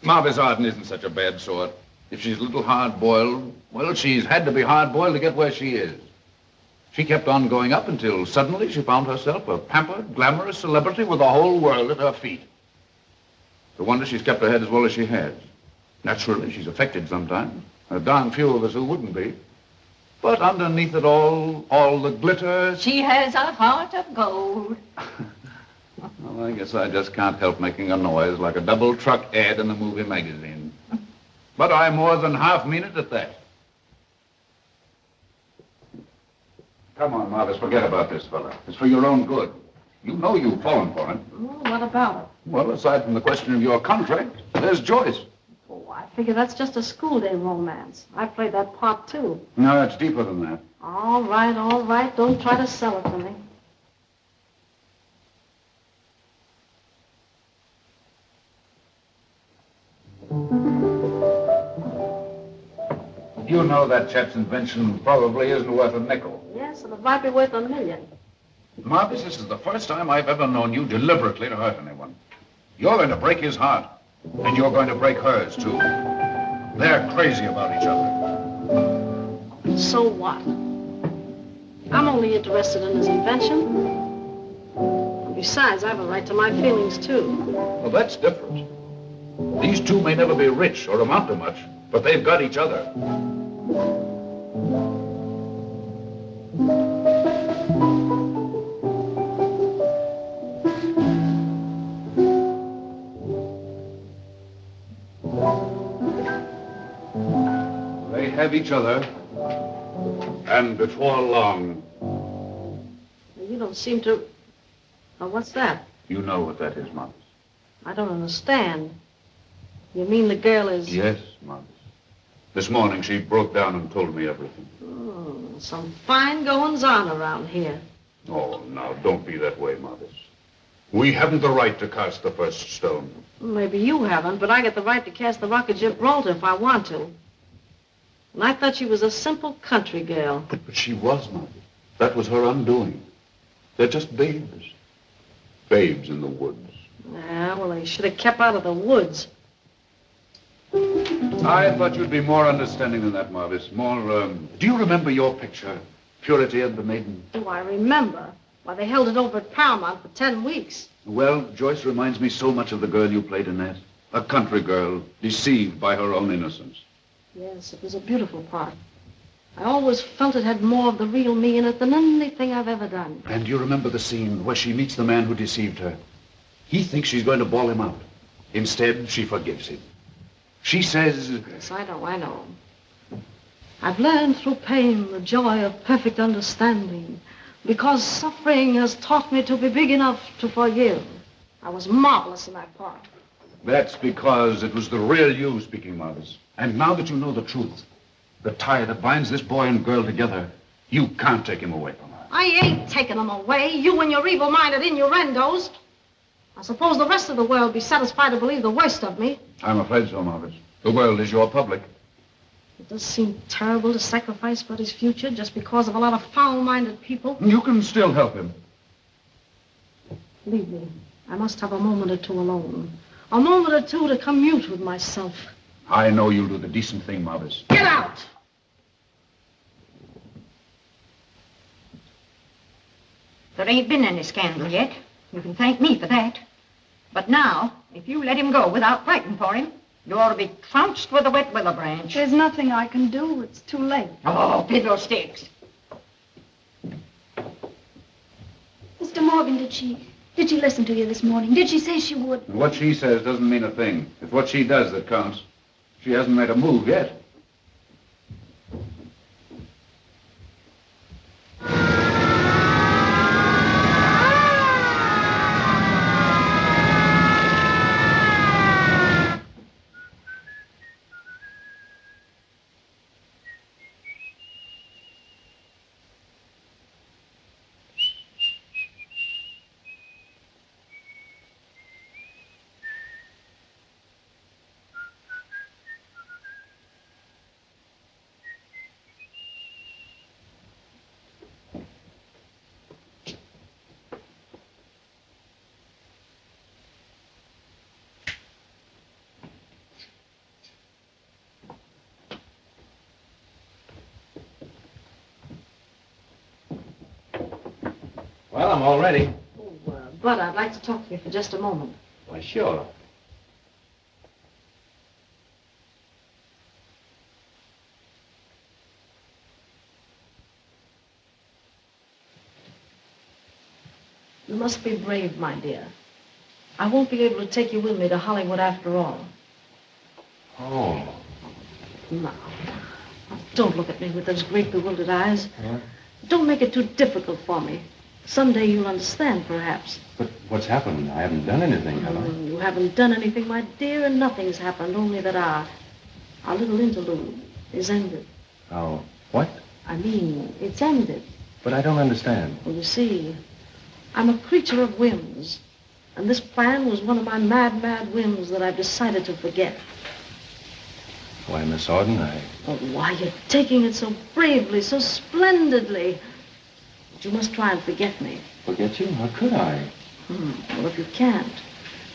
Marvis Arden isn't such a bad sort. If she's a little hard-boiled, well, she's had to be hard-boiled to get where she is. She kept on going up until suddenly she found herself a pampered, glamorous celebrity with the whole world at her feet. No wonder she's kept her head as well as she has. Naturally, she's affected sometimes. A darn few of us who wouldn't be. But underneath it all the glitter... She has a heart of gold. Well, I guess I just can't help making a noise like a double truck ad in a movie magazine. But I more than half mean it at that. Come on, Marvis, forget about this fella. It's for your own good. You know you've fallen for him. Oh, what about it? Well, aside from the question of your contract, there's Joyce. Oh, I figure that's just a schoolday romance. I played that part, too. No, it's deeper than that. All right, all right. Don't try to sell it to me. You know that chap's invention probably isn't worth a nickel. Yes, and it might be worth $1 million. Marvis, this is the first time I've ever known you deliberately to hurt anyone. You're going to break his heart, and you're going to break hers, too. They're crazy about each other. So what? I'm only interested in his invention. And besides, I have a right to my feelings, too. Well, that's different. These two may never be rich or amount to much, but they've got each other. They have each other, and before long... You don't seem to... Oh, what's that? You know what that is, Marvis. I don't understand. You mean the girl is... Yes, Marvis. This morning she broke down and told me everything. Oh, some fine goings-on around here. Oh, now, don't be that way, Marvis. We haven't the right to cast the first stone. Maybe you haven't, but I get the right to cast the rock at Gibraltar if I want to. And I thought she was a simple country girl. But she was, Marvis. That was her undoing. They're just babes. Babes in the woods. Yeah, well, they should have kept out of the woods. I thought you'd be more understanding than that, Marvis. More, do you remember your picture, Purity and the Maiden? Do I remember? Why, they held it over at Paramount for 10 weeks. Well, Joyce reminds me so much of the girl you played in that. A country girl, deceived by her own innocence. Yes, it was a beautiful part. I always felt it had more of the real me in it than anything I've ever done. And you remember the scene where she meets the man who deceived her? He thinks she's going to bawl him out. Instead, she forgives him. She says... Yes, I know. I've learned through pain the joy of perfect understanding, because suffering has taught me to be big enough to forgive. I was marvelous in that part. That's because it was the real you speaking, Marvis. And now that you know the truth, the tie that binds this boy and girl together, you can't take him away from her. I ain't taking them away, you and your evil-minded innuendos. I suppose the rest of the world be satisfied to believe the worst of me. I'm afraid so, Marvis. The world is your public. It does seem terrible to sacrifice Buddy's future just because of a lot of foul-minded people. You can still help him. Leave me. I must have a moment or two alone. A moment or two to commute with myself. I know you'll do the decent thing, Marvis. Get out! There ain't been any scandal yet. You can thank me for that. But now, if you let him go without fighting for him, you ought to be trounced with a wet willow branch. There's nothing I can do. It's too late. Oh, fiddlesticks. Mr. Morgan, did she listen to you this morning? Did she say she would? What she says doesn't mean a thing. It's what she does that counts. She hasn't made a move yet. Well, I'm all ready. Bud, I'd like to talk to you for just a moment. Why, sure. You must be brave, my dear. I won't be able to take you with me to Hollywood after all. Oh. Now, don't look at me with those great bewildered eyes. Huh? Don't make it too difficult for me. Someday you'll understand, perhaps. But what's happened? I haven't done anything, have I? You haven't done anything, my dear, and nothing's happened, only that our little interlude is ended. Oh, what? I mean, it's ended. But I don't understand. Well, you see, I'm a creature of whims, and this plan was one of my mad, mad whims that I've decided to forget. Why, Miss Auden, Oh, why, you're taking it so bravely, so splendidly. But you must try and forget me. Forget you? How could I? Well, if you can't,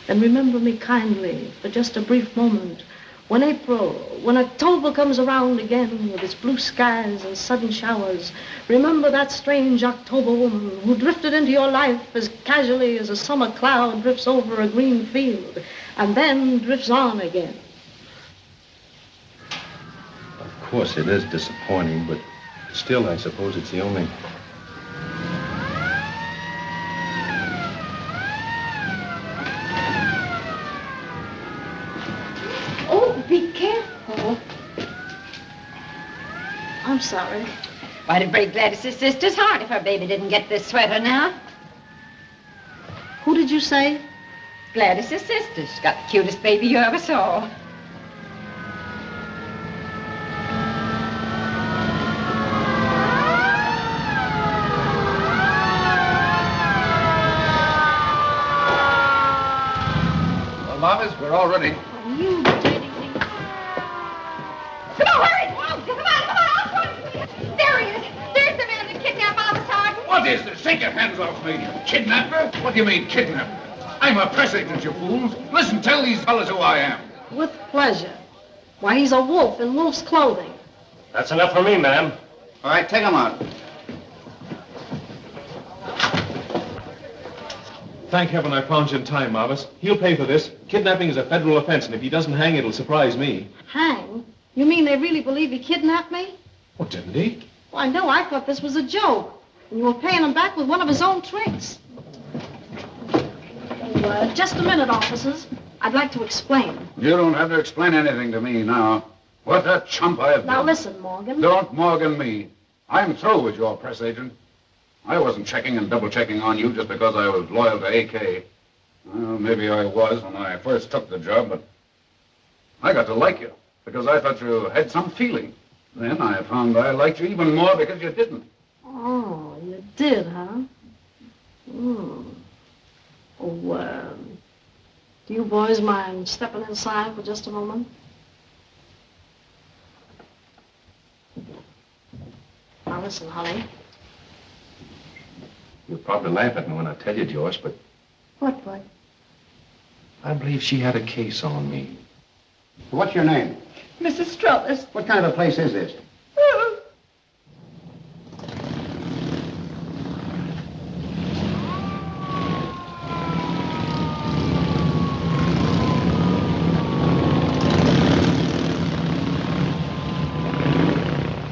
then remember me kindly for just a brief moment. When October comes around again with its blue skies and sudden showers, remember that strange October woman who drifted into your life as casually as a summer cloud drifts over a green field and then drifts on again. Of course, it is disappointing, but still, I suppose it's the only... Oh, be careful. I'm sorry. Why, it'd break Gladys's sister's heart if her baby didn't get this sweater now. Who did you say? Gladys's sister. She's got the cutest baby you ever saw. Well, Marvis, we're all ready. You dirty thing. Come on, hurry! Come on! There he is. There's the man that kidnapped Olive Sergeant. What is this? Take your hands off me. Kidnapper? What do you mean, kidnapper? I'm a press agent, you fools. Listen, tell these fellas who I am. With pleasure. Why, he's a wolf in wolf's clothing. That's enough for me, ma'am. All right, take him out. Thank heaven I found you in time, Marvis. He'll pay for this. Kidnapping is a federal offense, and if he doesn't hang, it'll surprise me. Hang? You mean they really believe he kidnapped me? What, didn't he? Why, no, I thought this was a joke. And you were paying him back with one of his own tricks. just a minute, officers. I'd like to explain. You don't have to explain anything to me now. What a chump I have Now been. listen, Morgan. Don't Morgan me. I'm through with your press agent. I wasn't checking and double-checking on you just because I was loyal to AK. Well, maybe I was when I first took the job, but I got to like you because I thought you had some feeling. Then I found I liked you even more because you didn't. Oh, you did, huh? Oh, do you boys mind stepping inside for just a moment? Now listen, Holly. You'll probably laugh at me when I tell you, Joyce, but What? I believe she had a case on me. What's your name? Mrs. Struthers. What kind of a place is this?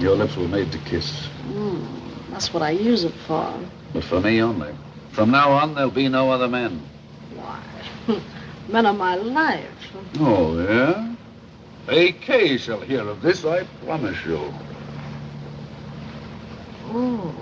Your lips were made to kiss. That's what I use it for. But for me only. From now on, there'll be no other men. Men of my life. Oh, yeah? AK shall hear of this, I promise you. Oh.